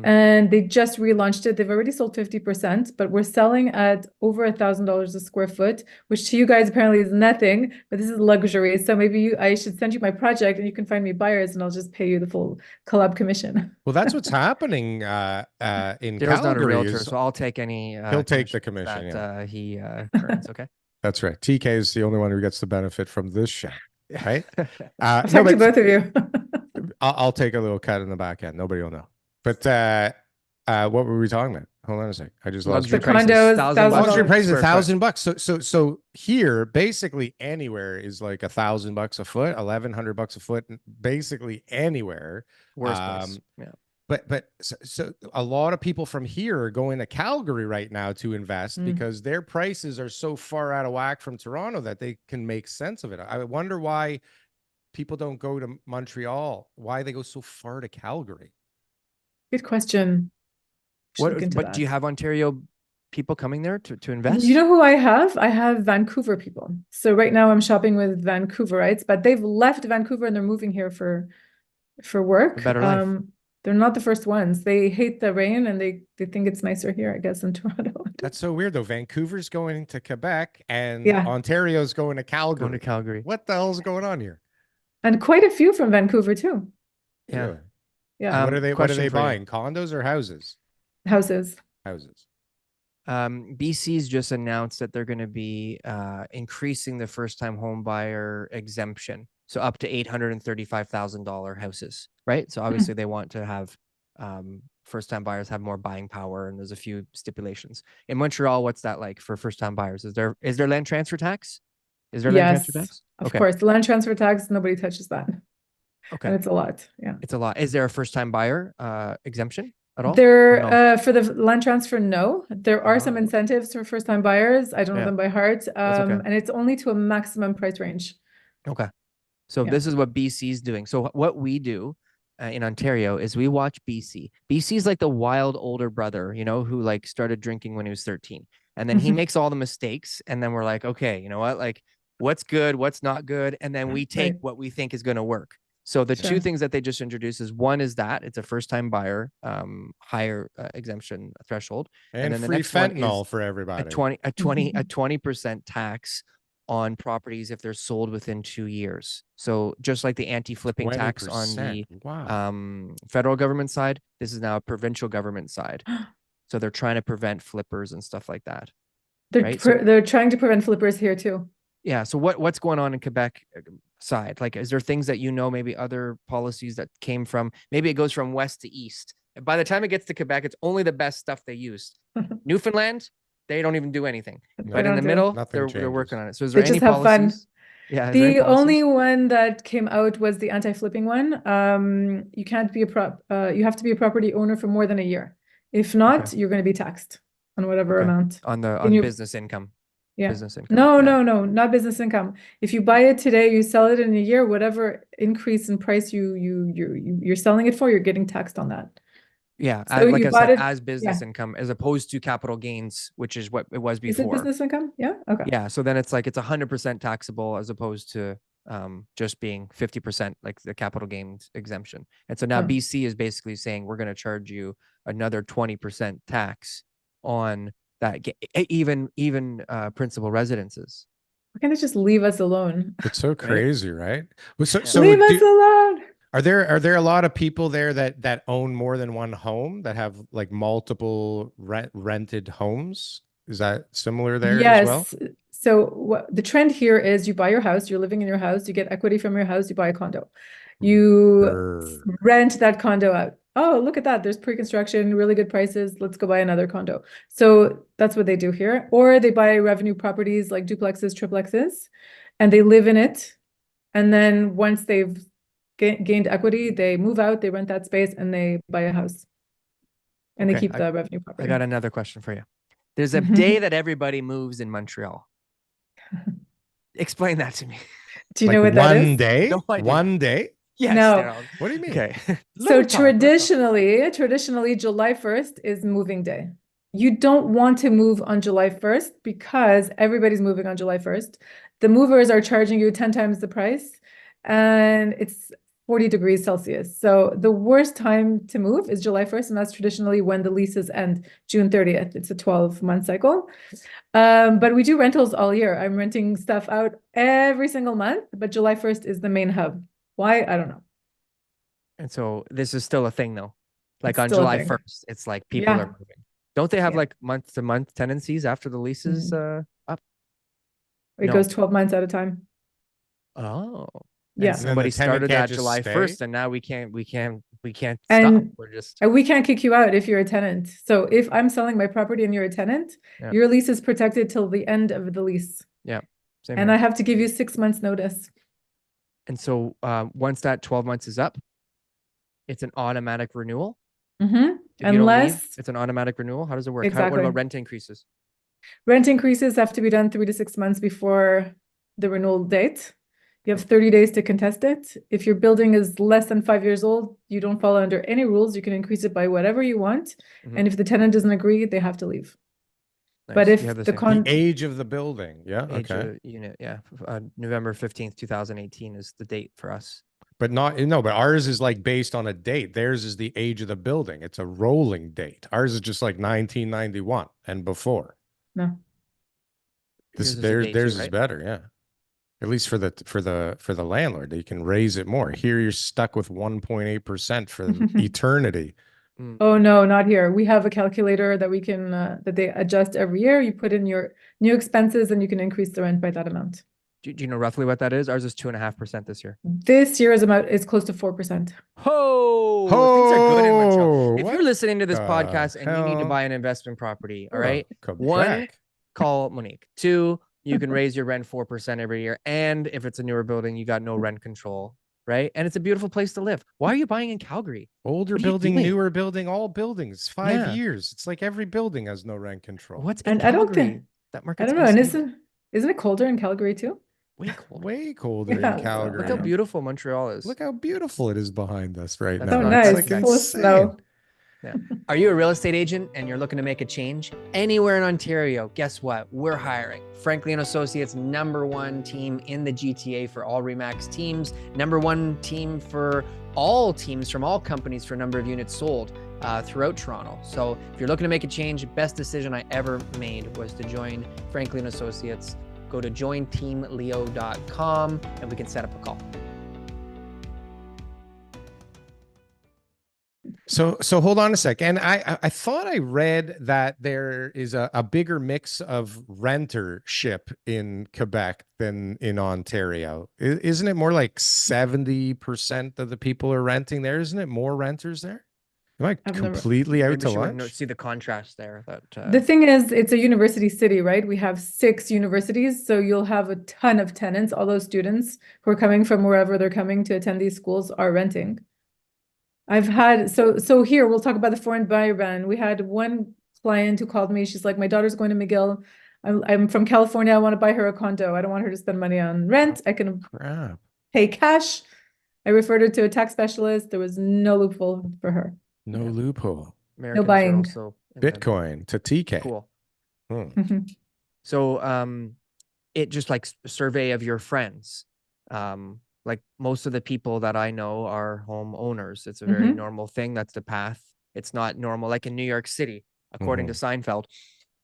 And they just relaunched it. They've already sold 50%, but we're selling at over $1,000 a square foot, which to you guys apparently is nothing, but this is luxury. So maybe I should send you my project and you can find me buyers and I'll just pay you the full collab commission. Well, that's what's happening in Daryl's Calgary. Not a realtor, so I'll take any. He'll take the commission that he earns. Okay. That's right. TK is the only one who gets the benefit from this show, right? I'll talk to both of you. I'll take a little cut in the back end. Nobody will know. But what were we talking about? Hold on a sec. I just lost the condos. Luxury price is $1,000. So here, basically anywhere is like $1,000 a foot, $1,100 a foot, basically anywhere. Worst place. Yeah. But so a lot of people from here are going to Calgary right now to invest because their prices are so far out of whack from Toronto that they can make sense of it. I wonder why people don't go to Montreal, why they go so far to Calgary. Good question. But do you have Ontario people coming there to invest? You know who I have? I have Vancouver people. So right now I'm shopping with Vancouverites, but they've left Vancouver and they're moving here for work. A better life. They're not the first ones. They hate the rain and they think it's nicer here, I guess, in Toronto. That's so weird though. Vancouver's going to Quebec and Yeah. Ontario's going to Calgary. Going to Calgary. What the hell's going on here? And quite a few from Vancouver too. Yeah. Really? Yeah. What are they question for you. buying? Condos or houses? Houses. Houses. BC's just announced that they're going to be increasing the first-time home buyer exemption, so up to $835,000 houses, right? So obviously they want to have first-time buyers have more buying power, and there's a few stipulations. In Montreal, what's that like for first-time buyers? Is there land transfer tax? Is there land transfer tax? Of course, the land transfer tax, nobody touches that. Okay. And it's a lot. Yeah. It's a lot. Is there a first-time buyer exemption at all? There, for the land transfer, no. There are some Oh. incentives for first-time buyers. I don't know Yeah. them by heart. okay. And it's only to a maximum price range. Okay. So Yeah. this is what BC's doing. So what we do in Ontario is we watch BC. BC's like the wild older brother, you know, who like started drinking when he was 13. And then he makes all the mistakes. And then we're like, okay, you know what? Like, what's good, what's not good. And then we take Right. what we think is going to work. So the two Sure. things that they just introduced is one is that it's a first-time buyer, higher exemption threshold. And then the free next one fentanyl is for everybody. a 20% tax on properties if they're sold within 2 years. So just like the anti-flipping tax on the 20%. Wow. federal government side, this is now a provincial government side. So they're trying to prevent flippers and stuff like that. Right? They're trying to prevent flippers here too. Yeah. So what's going on in Quebec side? Like, is there things that, you know, maybe other policies that came from, maybe it goes from west to east. And by the time it gets to Quebec, it's only the best stuff they used. Newfoundland, they don't even do anything. But in the middle, they're working on it. So is there They any just have fun. policies? Yeah. is there any The policies? only one that came out was the anti-flipping one. You can't be you have to be a property owner for more than a year. If not, you're going to be taxed on whatever amount. On business income. Yeah. Business income. No, Yeah. no, not business income. If you buy it today, you sell it in a year, whatever increase in price you're selling it for, you're getting taxed on that. Yeah. So Like you I bought said, it- as business income, as opposed to capital gains, which is what it was Is it before. business income? Yeah. Okay. Yeah. So then it's like it's 100% taxable as opposed to just being 50% like the capital gains exemption. And so now Oh. BC is basically saying we're going to charge you another 20% tax on that, even principal residences. Why can't they just leave us alone? It's so crazy, right? So Leave us alone. are there a lot of people there that own more than one home, that have like multiple rented homes? Is that similar there as well? Yes. So the trend here is you buy your house, you're living in your house, you get equity from your house, you buy a condo. You rent that condo out. Oh, look at that. There's pre-construction, really good prices. Let's go buy another condo. So that's what they do here. Or they buy revenue properties like duplexes, triplexes, and they live in it. And then once they've gained equity, they move out, they rent that space, and they buy a house. And they keep the revenue property. I got another question for you. There's a day that everybody moves in Montreal. Explain that to me. Do you know what that is? One day? No idea. One day? Yes. No. Daryl. What do you mean? Okay. So traditionally, July 1st is moving day. You don't want to move on July 1st because everybody's moving on July 1st. The movers are charging you 10 times the price, and it's 40 degrees Celsius. So the worst time to move is July 1st, and that's traditionally when the leases end, June 30th. It's a 12-month cycle. But we do rentals all year. I'm renting stuff out every single month, but July 1st is the main hub. Why? I don't know. And so this is still a thing though. Like It's on still a July thing. 1st, it's like people Yeah. are moving. Don't they have Yeah. like month-to-month tenancies after the lease is up? It No. goes 12 months at a time. Oh. Yeah. And somebody And then the tenant started can't that just July stay? 1st, and now we can't stop. And- We're just And we can't kick you out if you're a tenant. So if I'm selling my property and you're a tenant, Yeah. your lease is protected till the end of the lease. same And here. I have to give you 6 months notice. And so once that 12 months is up, it's an automatic renewal. If you don't leave, Unless it's an automatic renewal. How does it work? What Exactly. about rent increases? rent increases have to be done 3 to 6 months before the renewal date. You have 30 days to contest it. If your building is less than 5 years old, you don't fall under any rules. You can increase it by whatever you want. Mhm. And if the tenant doesn't agree, they have to leave. But Nice. You if have the the same The age of the building. Yeah. age Okay. of unit, yeah. November 15th, 2018 is the date for us. But not, no, but ours is like based on a date. Theirs is the age of the building. It's a rolling date. Ours is just like 1991 and before. No. Theirs is better, yeah. At least for the landlord, they can raise it more. Here you're stuck with 1.8% for eternity. Oh no, not here. We have a calculator that we can that they adjust every year. You put in your new expenses and you can increase the rent by that amount. Do you know roughly what that is? Ours is 2.5% this year. This year is close to 4%. Things are good in Montreal. If you're listening to this the podcast and you need to hell? buy an investment property, all Oh, right? Quebec. One, call Monique. Two, you can raise your rent 4% every year. And if it's a newer building, you got no rent control, right? And it's a beautiful place to live. Why are you buying in Calgary? Older building, newer building, all buildings, 5 years. It's like every building has no rent control. What's in Calgary? I don't think that market's I don't know. And isn't it colder in Calgary too? Way colder in Calgary. Look how beautiful Montreal is. Look how beautiful it is behind us right now. So nice. It's like full of snow. Yeah. Are you a real estate agent and you're looking to make a change anywhere in Ontario? Guess what? We're hiring. Frankly and Associates, #1 team in the GTA for all RE/MAX teams, #1 team for all teams from all companies for number of units sold throughout Toronto. So if you're looking to make a change, best decision I ever made was to join Frankly and Associates. Go to jointeamleo.com and we can set up a call. So hold on a second. I thought I read that there is a bigger mix of rentership in Quebec than in Ontario. Isn't it more like 70% of the people are renting there? Isn't it more renters there? Am I completely out to lunch? See the contrast there. The thing is, it's a university city, right? We have 6 universities, so you'll have a ton of tenants. All those students who are coming from wherever they're coming to attend these schools are renting. I've had, so here, we'll talk about the foreign buyer ban. We had one client who called me. She's like, my daughter's going to McGill. I'm from California. I want to buy her a condo. I don't want her to spend money on rent. I can pay cash. I referred her to a tax specialist. There was no loophole for her. No loophole. No buying. Bitcoin to TK. Cool. So it just like survey of your friends. Like most of the people that I know are homeowners. It's a very normal thing. That's the path. It's not normal. Like in New York City, according to Seinfeld,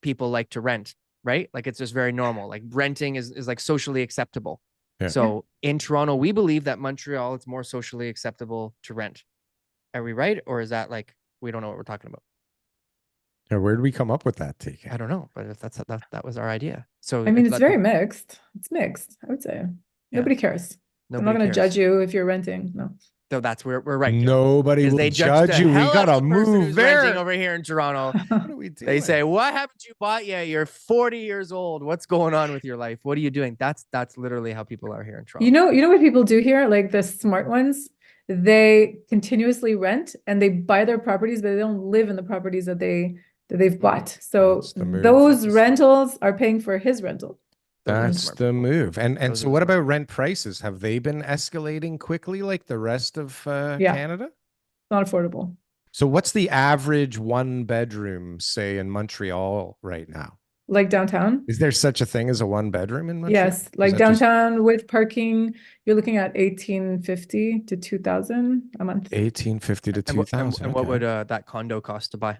people like to rent, right? Like it's just very normal. Like renting is like socially acceptable. Yeah. So in Toronto, we believe that Montreal, it's more socially acceptable to rent. Are we right? Or is that like, we don't know what we're talking about? Where did we come up with that, TK? I don't know, but if that was our idea. So I mean, it's very mixed. It's mixed, I would say. Nobody cares. I'm not going to judge you if you're renting. No. So that's where we're right. Nobody will judge you. We gotta move there. Over here in Toronto. What are we doing? They say, "What haven't you bought yet? You're 40 years old. What's going on with your life? What are you doing?" That's literally how people are here in Toronto. You know what people do here? Like the smart ones, they continuously rent and they buy their properties, but they don't live in the properties that they've bought. So those rentals are paying for his rental. That's the move. And so what about rent prices? Have they been escalating quickly like the rest of Canada? Not affordable. So what's the average 1-bedroom, say, in Montreal right now? Like downtown? Is there such a thing as a 1-bedroom in Montreal? Yes, like downtown with parking, you're looking at $1,850 to $2,000 a month. $1,850 to $2,000. And what would that condo cost to buy?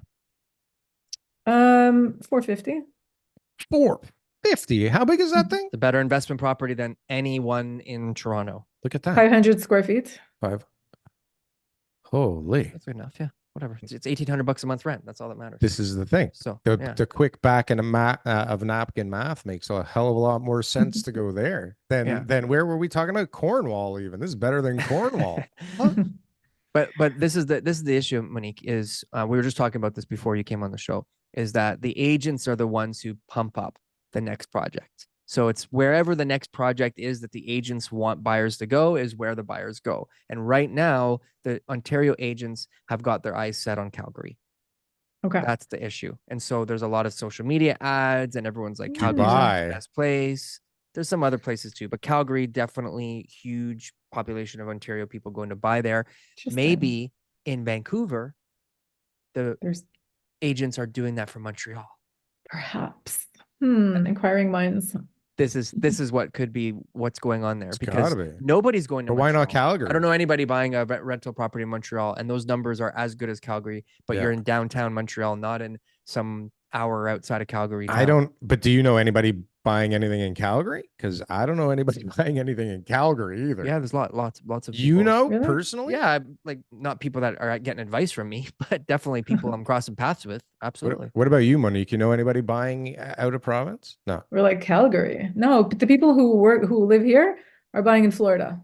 $450. $450. How big is that thing? The better investment property than anyone in Toronto. Look at that. 500 square feet. Holy. That's good enough. Yeah. Whatever. It's $1,800 a month rent. That's all that matters. This is the thing. So the quick back of napkin math makes a hell of a lot more sense to go there than where were we talking about? Cornwall even. This is better than Cornwall. But this is the issue, Monique, is we were just talking about this before you came on the show, is that the agents are the ones who pump up the next project. So it's wherever the next project is that the agents want buyers to go is where the buyers go. And right now, the Ontario agents have got their eyes set on Calgary. Okay. That's the issue. And so there's a lot of social media ads and everyone's like, Calgary's the best place. There's some other places too, but Calgary, definitely huge population of Ontario people going to buy there. Maybe in Vancouver, the agents are doing that for Montreal. Perhaps. Inquiring minds. This is what could be what's going on there, It's because gotta be. nobody's going to But why not Montreal. Calgary? I don't know anybody buying a rental property in Montreal, and those numbers are as good as Calgary, but Yeah. you're in downtown Montreal, not in some hour outside of Calgary town. I don't, but do you know anybody buying anything in Calgary? Because I don't know anybody buying anything in Calgary either. Yeah, there's lots of people. You know, Really? personally? Yeah, like not people that are getting advice from me, but definitely people I'm crossing paths with. Absolutely. What about you, Monique? You know anybody buying out of province? No. We're like Calgary. No, but the people who live here are buying in Florida.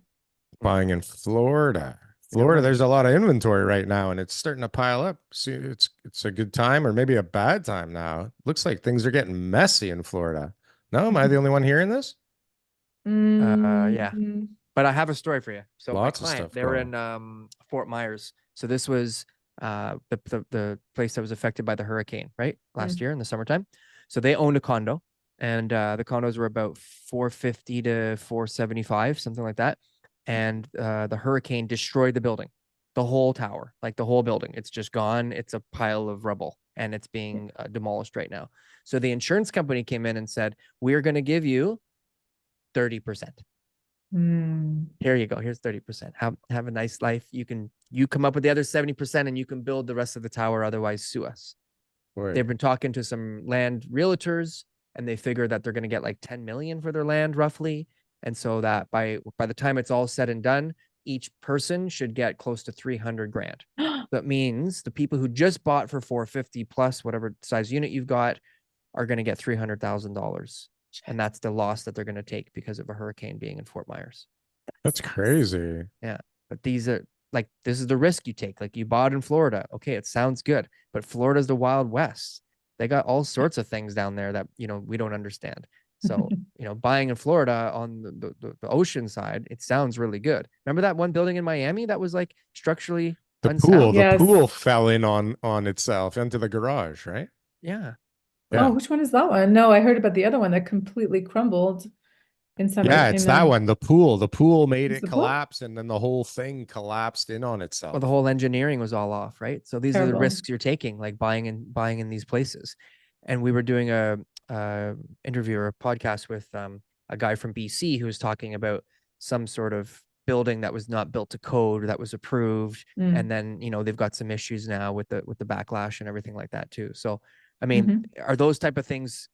Buying in Florida. You know Florida, what? there's a lot of inventory right now, and it's starting to pile up. See, it's a good time or maybe a bad time now. Looks like things are getting messy in Florida. No, am I the only one hearing this? Yeah. But I have a story for you. So Lots my of client, stuff they were going. in Fort Myers. So this was the place that was affected by the hurricane, right? Last year in the summertime. So they owned a condo, and the condos were about 450 to 475, something like that. And the hurricane destroyed the building, the whole tower, like the whole building. It's just gone. It's a pile of rubble, and it's being demolished right now. So the insurance company came in and said, we're going to give you 30%. Here you go. Here's 30%. Have a nice life. You come up with the other 70% and you can build the rest of the tower. Otherwise, sue us. Boy. They've been talking to some land realtors, and they figure that they're going to get like 10 million for their land roughly. And so that by the time it's all said and done, each person should get close to 300 grand. That means the people who just bought for 450 plus whatever size unit you've got are going to get $300,000. And that's the loss that they're going to take because of a hurricane being in Fort Myers. That's crazy. Yeah. But these are like, this is the risk you take. Like, you bought in Florida. Okay, it sounds good, but Florida's the Wild West. They got all sorts of things down there that, we don't understand. So, buying in Florida on the ocean side, it sounds really good. Remember that one building in Miami that was like structurally unsound? The pool fell in on itself into the garage, right? Yeah. Oh, which one is that one? No, I heard about the other one that completely crumbled in some. Yeah, it's that one. The pool made it the pool? collapse, and then the whole thing collapsed in on itself. Well, the whole engineering was all off, right? So these are the risks you're taking, like buying in these places. And we were doing a interview or a podcast with a guy from BC who was talking about some sort of building that was not built to code that was approved, and then they've got some issues now with the backlash and everything like that too. So I mean, are those type of things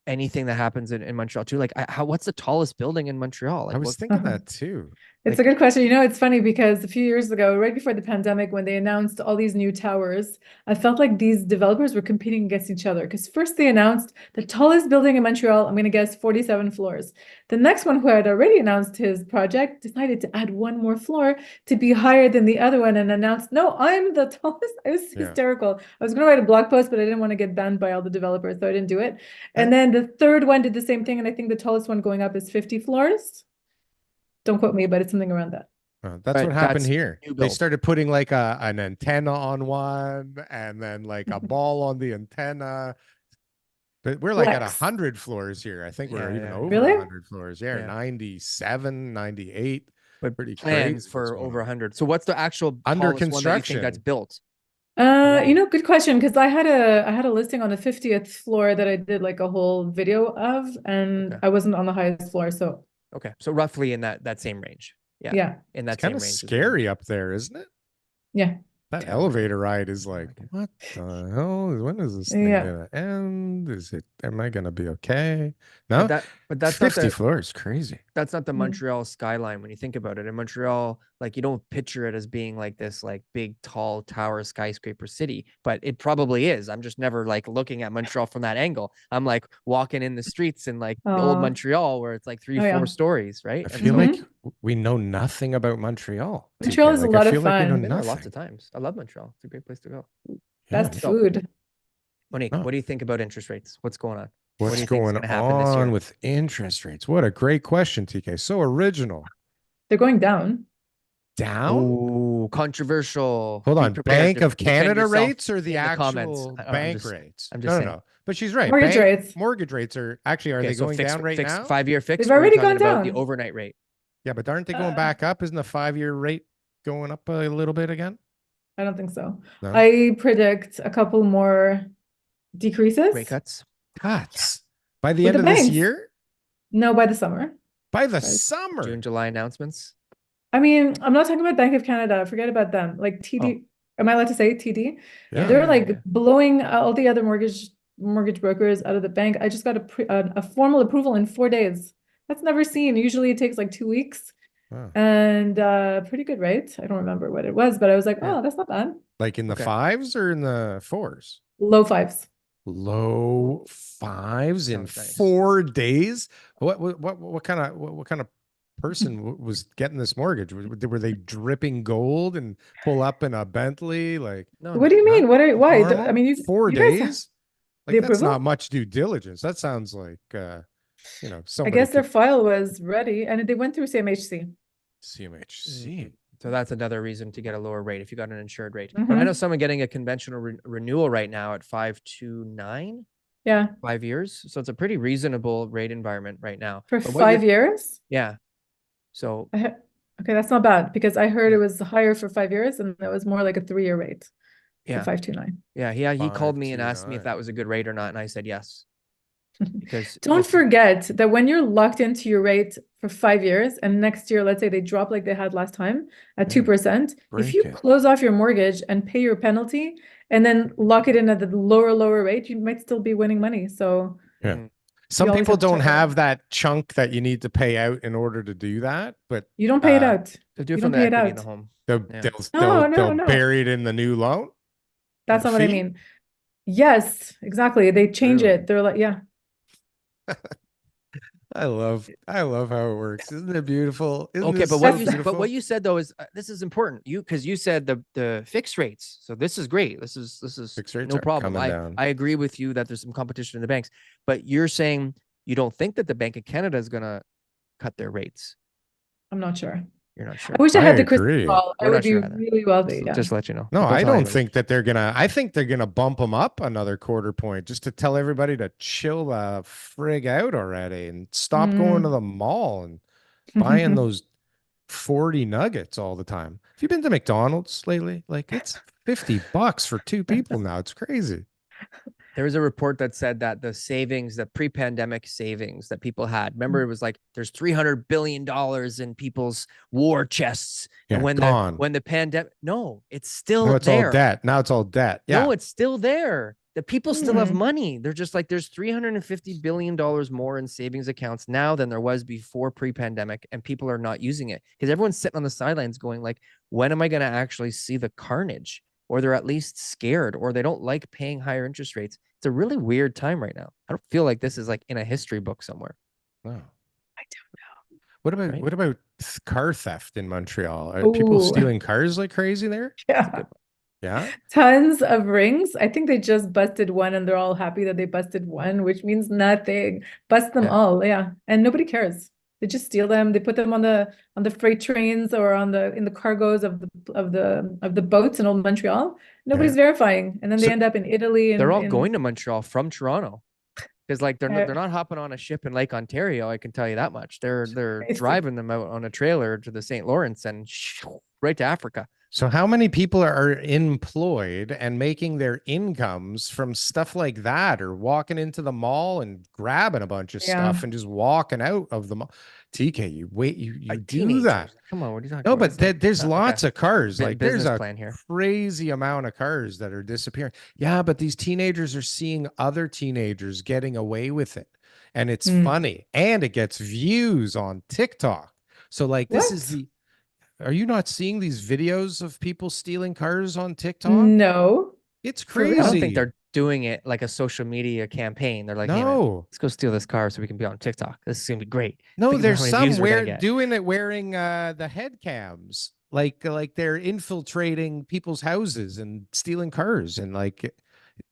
anything that happens in Montreal too? Like, what's the tallest building in Montreal? Like, I was thinking that too. It's a good question. It's funny because a few years ago, right before the pandemic, when they announced all these new towers, I felt like these developers were competing against each other. Because first they announced the tallest building in Montreal, I'm going to guess 47 floors. The next one, who had already announced his project, decided to add one more floor to be higher than the other one and announced, no, I'm the tallest. It was hysterical. I was going to write a blog post, but I didn't want to get banned by all the developers, so I didn't do it. And then the third one did the same thing. And I think the tallest one going up is 50 floors. Don't quote me, but it's something around that. That's what happened here. They started putting like an antenna on one, and then like a ball on the antenna. But we're like at 100 floors here. I think we're even over 100 floors. Yeah, 97, 98. But pretty plans crazy for over 100. So what's the actual under construction one that you think that's built? Good question, because I had a listing on the 50th floor that I did like a whole video of, and I wasn't on the highest floor, so okay, so roughly in that same range. Yeah. In that it's same kind of range. scary up there, isn't it? Yeah. That elevator ride is like, what the hell? When is this thing gonna end? Am I gonna be okay? No, but that's 50 floors, crazy. That's not the Montreal skyline when you think about it. In Montreal, like, you don't picture it as being like this like big tall tower skyscraper city, but it probably is. I'm just never like looking at Montreal from that angle. I'm like walking in the streets in like the old Montreal where it's like 4 stories, right? I feel like we know nothing about Montreal. Montreal is a lot of fun. I've been there lots of times. I love Montreal. It's a great place to go. Best food. Monique, what do you think about interest rates? What's going on? What's going on with interest rates? What a great question, TK. So original. They're going down. Down? Oh, controversial. Hold on. Bank of Canada rates or the actual bank rates? I'm just saying. No. But she's right. Mortgage rates are they going down right now? 5-year fixed. They've already gone down. The overnight rate. Yeah, but aren't they going back up? Isn't the 5-year rate going up a little bit again? I don't think so. No? I predict a couple more Decreases? Rate cuts? Cuts. By the With end the of this banks. year? No, by the summer. By the summer. June, July announcements? I mean, I'm not talking about Bank of Canada. Forget about them. Like TD. Am I allowed to say TD? Yeah. They're like blowing all the other mortgage brokers out of the bank. I just got a formal approval in 4 days. That's never seen. Usually it takes like 2 weeks. Wow. And pretty good rate. I don't remember what it was, but I was like, oh, that's not bad. Like in the 5s or in the 4s? Low 5s. Low 5s in 4 days. What kind of person was getting this mortgage? Were they dripping gold and pull up in a Bentley? Like, what do you mean? Why? Normal? I mean, 4 days? Like, that's approval? not much due diligence. That sounds like I guess their file was ready and they went through CMHC. CMHC. So that's another reason to get a lower rate if you got an insured rate. But I know someone getting a conventional renewal right now at 5.29. Yeah. 5 years. So it's a pretty reasonable rate environment right now. For 5 years? Yeah. So okay, that's not bad because I heard it was higher for 5 years and that was more like a 3-year rate. Yeah. 5.29. Yeah. He called me and asked me if that was a good rate or not, and I said yes. Because don't forget that when you're locked into your rate for 5 years and next year, let's say they drop like they had last time at 2%, if you close off your mortgage and pay your penalty and then lock it in at the lower rate, you might still be winning money. So some people don't have that chunk that you need to pay out in order to do that, but you don't pay it out. They'll do it from the equity in the home. They'll bury it in the new loan. That's not what I mean. Yes, exactly. They change it. They're like, yeah. I love how it works. Isn't it beautiful? But what you said though is this is important. Because you said the fixed rates. So this is great. This is fixed rates no problem. I agree with you that there's some competition in the banks, but you're saying you don't think that the Bank of Canada is going to cut their rates. I'm not sure. You're not sure. I wish I had the crystal ball. I would be really wealthy. Just let you know. No, I don't think that they're gonna. I think they're gonna bump them up another quarter point just to tell everybody to chill the frig out already and stop going to the mall and buying those 40 nuggets all the time. Have you been to McDonald's lately? Like, it's $50 for 2 people now. It's crazy. There was a report that said that the pre-pandemic savings that people had, remember it was like there's $300 billion in people's war chests. And when the pandemic, no, it's still there. It's all debt. Now it's all debt. Yeah. No, it's still there. The people still have money. They're just like, there's $350 billion more in savings accounts now than there was before pre-pandemic, and people are not using it because everyone's sitting on the sidelines going like, when am I going to actually see the carnage? Or they're at least scared, or they don't like paying higher interest rates. It's a really weird time right now. I don't feel like this is like in a history book somewhere. No, I don't know. What about car theft in Montreal? Are people stealing cars like crazy there? Yeah. Yeah. Tons of rings. I think they just busted one and they're all happy that they busted one, which means nothing. Bust them all. Yeah. And nobody cares. They just steal them. They put them on the freight trains or in the cargos of the boats in old Montreal. Nobody's verifying, and then they end up in Italy. And they're all going to Montreal from Toronto because like they're not hopping on a ship in Lake Ontario. I can tell you that much. They're driving them out on a trailer to the St. Lawrence and right to Africa. So how many people are employed and making their incomes from stuff like that, or walking into the mall and grabbing a bunch of stuff and just walking out of the mall? TK, you do that. Come on, what are you talking about? No, but there's lots of cars. Like there's a plan here. Crazy amount of cars that are disappearing. Yeah, but these teenagers are seeing other teenagers getting away with it. And it's funny. And it gets views on TikTok. So like this is the... Are you not seeing these videos of people stealing cars on TikTok? No. It's crazy. I don't think they're doing it like a social media campaign. They're like, no, hey man, let's go steal this car so we can be on TikTok. This is going to be great. No, there's some doing it wearing the head cams. Like they're infiltrating people's houses and stealing cars and like...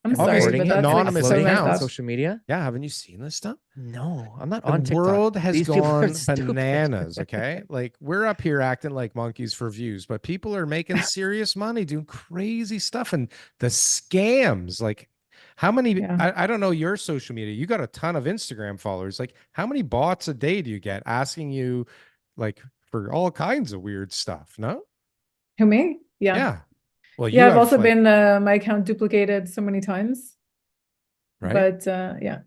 I'm sorry, but that's anonymous accounts. Social media. Yeah, haven't you seen this stuff? No, I'm not on TikTok. The world has gone bananas. Okay, like we're up here acting like monkeys for views, but people are making serious money doing crazy stuff, and the scams. Like, how many? I don't know your social media. You got a ton of Instagram followers. Like, how many bots a day do you get asking you, like, for all kinds of weird stuff? No. Who, me? Yeah. Well, I've also been my account duplicated so many times. Right. But yeah.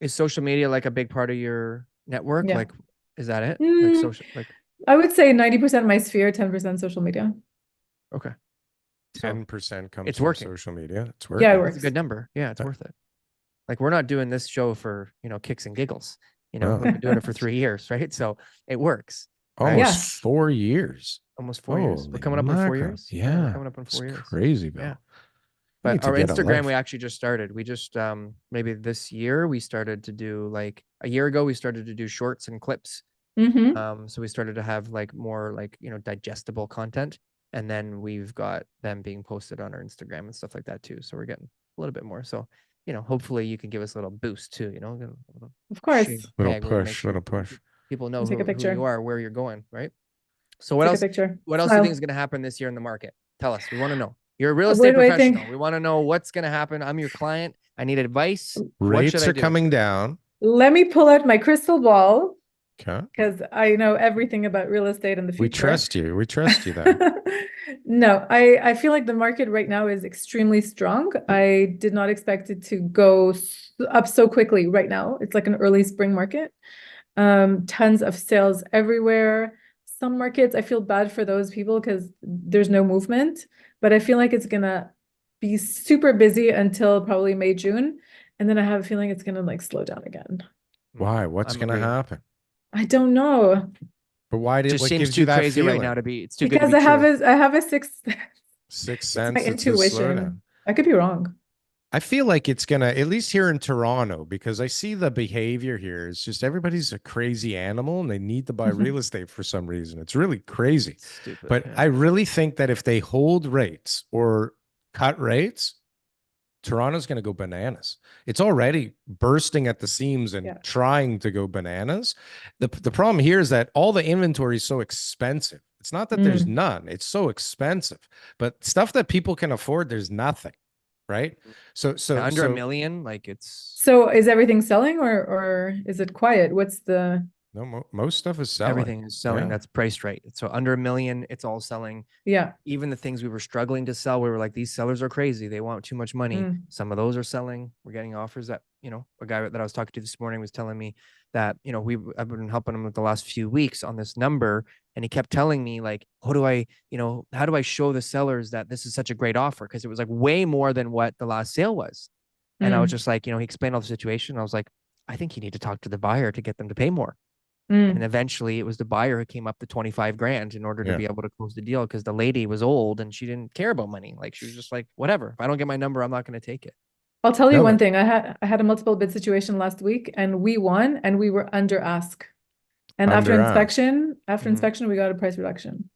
Is social media like a big part of your network? Yeah. Like, is that it? Like social, like I would say 90% my sphere, 10% social media. okay. 10% comes it's from working. social media. It's working. Yeah, it It's works. a good number. Yeah, it's worth it. Like we're not doing this show for, kicks and giggles. We've been doing it for 3 years, right? So it works. Almost 4 years. Almost 4 years. We're coming up on 4 years. Yeah. We're coming up on 4 years. Crazy, Bill. Yeah. But our Instagram, we actually just started. We just maybe this year we started to do like a year ago, we started to do shorts and clips. So we started to have like more like, digestible content. And then we've got them being posted on our Instagram and stuff like that too. So we're getting a little bit more. So, hopefully you can give us a little boost too, Of course. Little push. People know who you are, where you're going, right? So what else do you think is going to happen this year in the market? Tell us. We want to know. You're a real estate professional. We want to know what's going to happen. I'm your client. I need advice. Rates are coming down. Let me pull out my crystal ball. Okay. Because I know everything about real estate in the future. We trust you. We trust you there. No, I feel like the market right now is extremely strong. I did not expect it to go up so quickly right now. It's like an early spring market. Tons of sales everywhere. Some markets, I feel bad for those people because there's no movement, but I feel like it's gonna be super busy until probably May, June. And then I have a feeling it's gonna like slow down again. Why? What's gonna happen? I don't know. But why did it seems too crazy right now to be? It's too because good to be true. I have a sixth sense. My intuition. I could be wrong. I feel like it's gonna, at least here in Toronto, because I see the behavior here. It's just everybody's a crazy animal and they need to buy real estate for some reason. It's really crazy. Stupid, but I really think that if they hold rates or cut rates, Toronto's going to go bananas. It's already bursting at the seams and trying to go bananas. The problem here is that all the inventory is so expensive. It's not that there's none. It's so expensive. But stuff that people can afford, there's nothing. Right? So under $1 million, like it's. So is everything selling or is it quiet? What's the. No, most stuff is selling. Everything is selling. That's priced right. So under $1 million, it's all selling. Yeah. Even the things we were struggling to sell, we were like, these sellers are crazy. They want too much money. Some of those are selling. We're getting offers that, a guy that I was talking to this morning was telling me that, I've been helping him with the last few weeks on this number. And he kept telling me like, how do I show the sellers that this is such a great offer? Because it was like way more than what the last sale was. And I was just like, he explained all the situation. I was like, I think you need to talk to the buyer to get them to pay more. And eventually it was the buyer who came up to 25 grand in order to be able to close the deal because the lady was old and she didn't care about money. Like she was just like, whatever, if I don't get my number, I'm not going to take it. I'll tell you one thing. I had a multiple bid situation last week and we won and we were under ask. And after inspection, we got a price reduction.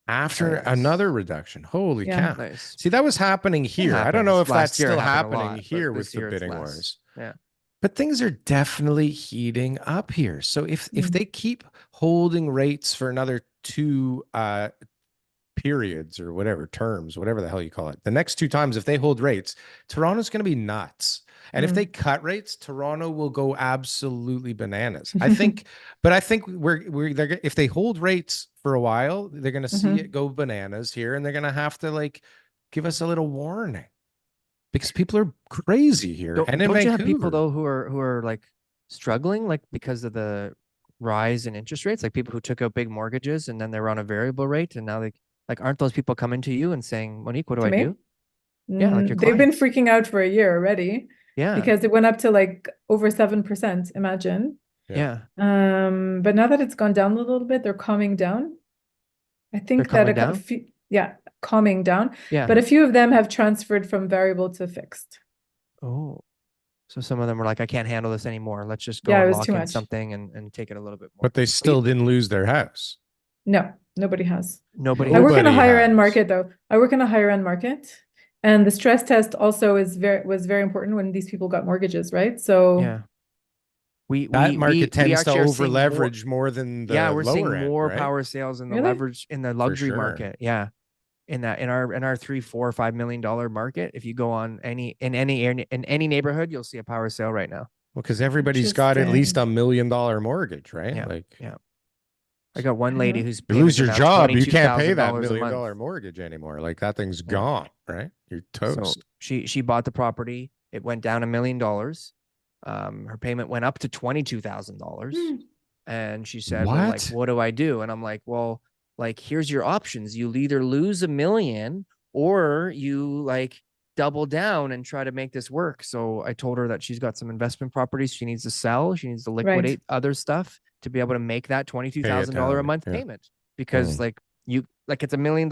After another reduction. Holy cow. Nice. See, that was happening here. I don't know if that's still happening here with the bidding wars. Yeah. But things are definitely heating up here. So if they keep holding rates for another 2 periods or whatever, terms, whatever the hell you call it, the next 2 times, if they hold rates, Toronto's going to be nuts. And if they cut rates, Toronto will go absolutely bananas. I think, but I think if they hold rates for a while, they're going to see it go bananas here, and they're going to have to like give us a little warning. Because people are crazy here. Don't you have people though who are like struggling like because of the rise in interest rates? Like people who took out big mortgages and then they're on a variable rate and now they like aren't those people coming to you and saying, Monique, what do I do? Yeah, like your they've been freaking out for a year already. Yeah. Because it went up to like over 7%, imagine. Yeah. But now that it's gone down a little bit, they're calming down. I think calming down. Yeah. But a few of them have transferred from variable to fixed. Oh. So some of them were like, I can't handle this anymore. Let's just go and lock in something and take it a little bit more. But they still didn't lose their house. No, nobody has. Nobody. I work in a higher end market though. And the stress test also was very important when these people got mortgages, right? So yeah. That market tends to over leverage more than the we're seeing more power sales in the leverage in the luxury market. Yeah. In our $3, $4, $5 million market, if you go on in any neighborhood, you'll see a power sale right now. Well, because everybody's got at least $1 million mortgage, right? Yeah. I got one lady who's you lose your job, you can't pay that $1 million mortgage anymore. Like that thing's gone, right? You're toast. So she bought the property It went down $1 million. Her payment went up to $22,000. And she said, well, like, what do I do? And I'm like, well, like, here's your options. You either lose $1 million or you like double down and try to make this work. So I told her that she's got some investment properties she needs to sell. She needs to liquidate other stuff to be able to make that $22,000 a month payment, because like it's $1 million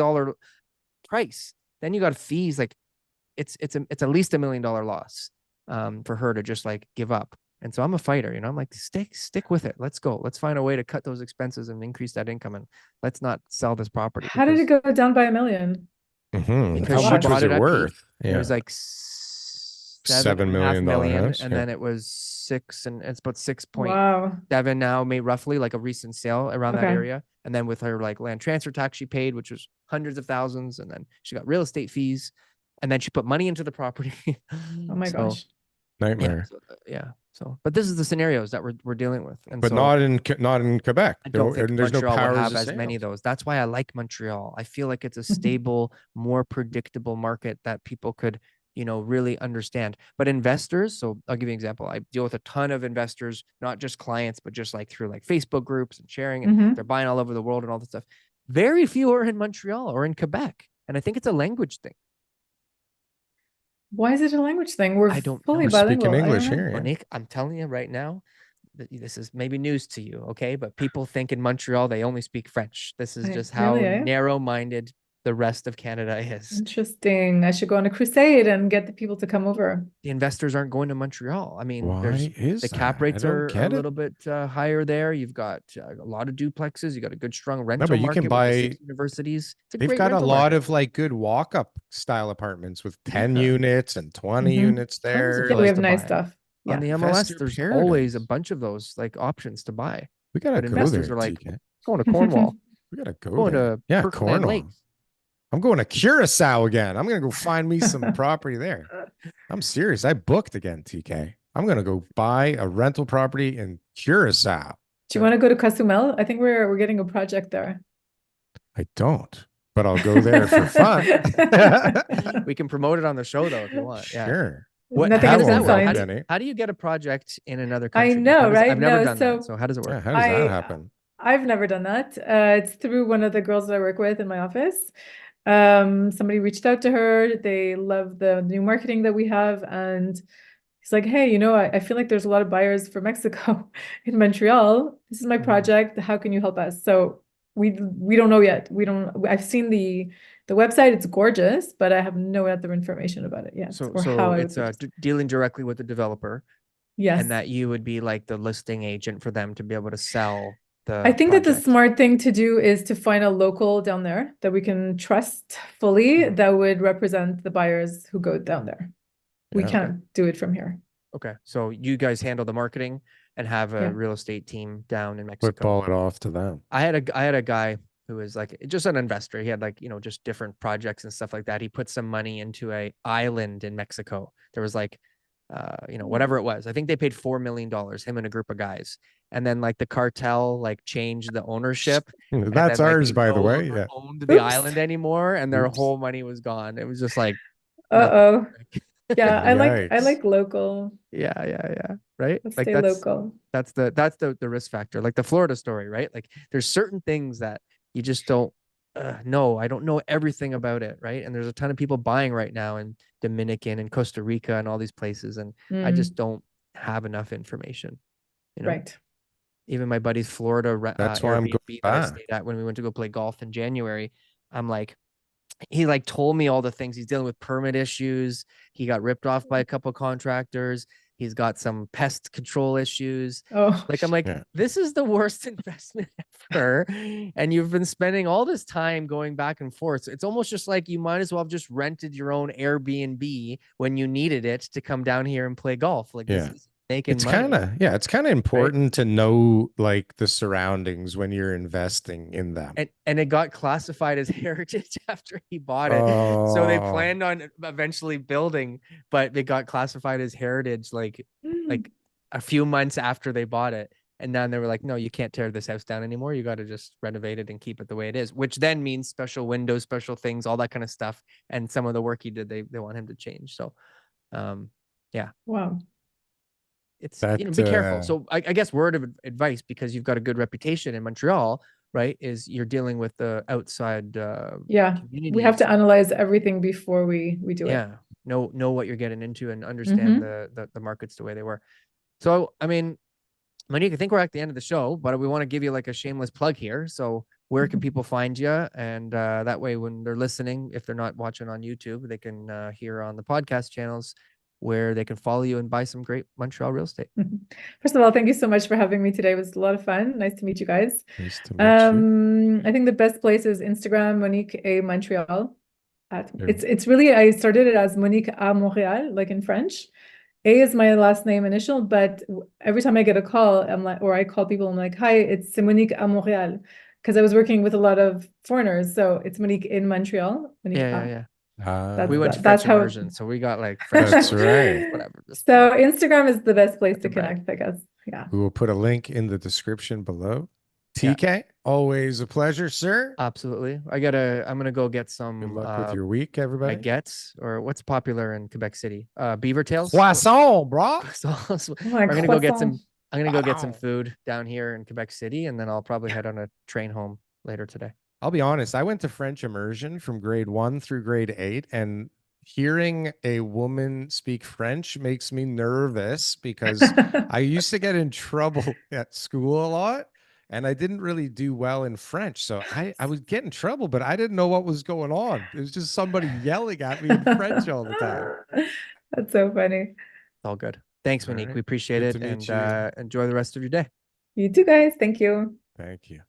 price. Then you got fees. Like it's at least $1 million loss for her to just like give up. And so I'm a fighter, you know, I'm like, stick with it. Let's go. Let's find a way to cut those expenses and increase that income. And let's not sell this property. How did it go down by $1 million? Because how much was it worth? It was like $7.5 million, house, and then it was six, and it's about 6.7 Wow. now, made roughly, like a recent sale around that area. And then with her like land transfer tax she paid, which was hundreds of thousands, and then she got real estate fees, and then she put money into the property. Oh my gosh. Nightmare. So, but this is the scenarios that we're dealing with, and but so, not in Quebec. I don't think there's Montreal no powers will have as sales. many of those. That's why I like Montreal. I feel like it's a stable, more predictable market that people could, you know, really understand. But investors, so I'll give you an example. I deal with a ton of investors, not just clients, but just like through like Facebook groups and sharing, and they're buying all over the world and all this stuff. Very few are in Montreal or in Quebec, and I think it's a language thing. Why is it a language thing? We're fully We're bilingual. speaking English here. Monique, I'm telling you right now, this is maybe news to you, okay? But people think in Montreal they only speak French. This is just how narrow-minded the rest of Canada is. Interesting. I should go on a crusade and get the people to come over. The investors aren't going to Montreal. I mean, the cap that? rates are a little bit higher there. You've got a lot of duplexes. You got a good strong rental but you market can buy with the 6 universities. They've got a lot of like good walk-up style apartments with 10 units and 20 units there. Yeah, we have nice stuff. On the MLS, there's always a bunch of those like options to buy. We gotta but go investors there, are like, TK. going to Cornwall. We gotta go going there. to Kirkland Lakes. I'm going to Curacao again. I'm gonna go find me some property there. I'm serious. I booked again, TK. I'm gonna go buy a rental property in Curacao. Do you want to go to Cozumel? I think we're getting a project there. I don't, but I'll go there for fun. We can promote it on the show though if you want. Sure. How does that work? How do you get a project in another country? I know, right? I've never done that. So how does it work? Yeah, how does that happen? I've never done that. It's through one of the girls that I work with in my office. Somebody reached out to her. They love the new marketing that we have, and he's like, hey, you know, I feel like there's a lot of buyers for Mexico in Montreal. This is my project. How can you help us? So we don't know yet. I've seen the website. It's gorgeous, but I have no other information about it yet. So it's dealing directly with the developer. Yes. And that you would be like the listing agent for them to be able to sell the I think that the smart thing to do is to find a local down there that we can trust fully that would represent the buyers who go down there. We can't do it from here. Okay. So you guys handle the marketing and have a real estate team down in Mexico. Football it off to them. I had a guy who was like just an investor. He had like, you know, just different projects and stuff like that. He put some money into a island in Mexico. There was like, you know, whatever it was. I think they paid $4 million, him and a group of guys. And then like the cartel like changed the ownership. That's then, ours, like, by the way. Yeah. Owned the island anymore, and their whole money was gone. It was just like, yeah, I like local. Yeah. Right. Let's like stay local. That's the risk factor. Like the Florida story, right? Like there's certain things that you just don't know. I don't know everything about it, right? And there's a ton of people buying right now in Dominican and Costa Rica and all these places, and I just don't have enough information. You know? Right. Even my buddy's Florida that's why I'm Airbnb that I stayed at when we went to go play golf in January. I'm like, he like told me all the things he's dealing with, permit issues. He got ripped off by a couple of contractors. He's got some pest control issues. Oh, like I'm like, this is the worst investment ever. And you've been spending all this time going back and forth. So it's almost just like you might as well have just rented your own Airbnb when you needed it to come down here and play golf. Like this is it's kind of important to know like the surroundings when you're investing in them. And it got classified as heritage after he bought it. So they planned on eventually building, but it got classified as heritage like a few months after they bought it. And then they were like, no, you can't tear this house down anymore. You got to just renovate it and keep it the way it is, which then means special windows, special things, all that kind of stuff. And some of the work he did, they want him to change. So Yeah. Wow. It's, That, you know, be careful. So I guess word of advice, because you've got a good reputation in Montreal, right, is you're dealing with the outside Yeah, communities. we have to analyze everything before we do it. Yeah, know what you're getting into and understand the markets the way they were. So, I mean, Monique, I think we're at the end of the show, but we want to give you like a shameless plug here. So where can people find you? And that way, when they're listening, if they're not watching on YouTube, they can hear on the podcast channels where they can follow you and buy some great Montreal real estate. First of all, thank you so much for having me today. It was a lot of fun. Nice to meet you guys. Nice to meet you. I think the best place is Instagram, Monique A Montreal. It's really, I started it as Monique à Montréal, like in French. A is my last name initial, but every time I get a call, I'm like, or I call people, I'm like, hi, it's Monique à Montréal, because I was working with a lot of foreigners, so it's Monique in Montreal. Monique Yeah. That's, we went to that's French how immersion, so we got like French. That's right. Whatever. So Instagram is the best place to connect, I guess. Yeah. We will put a link in the description below. TK, always a pleasure, sir. Absolutely. I'm gonna go get some. Good luck with your week, everybody. Baguettes, or what's popular in Quebec City? Beaver tails. Croissant, bro. I'm gonna go get some. I'm gonna go get some food down here in Quebec City, and then I'll probably head on a train home later today. I'll be honest. I went to French immersion from grade 1 through grade 8, and hearing a woman speak French makes me nervous because I used to get in trouble at school a lot, and I didn't really do well in French. So I would get in trouble, but I didn't know what was going on. It was just somebody yelling at me in French all the time. That's so funny. It's all good. Thanks, Monique. We appreciate it, and enjoy the rest of your day. You too, guys. Thank you. Thank you.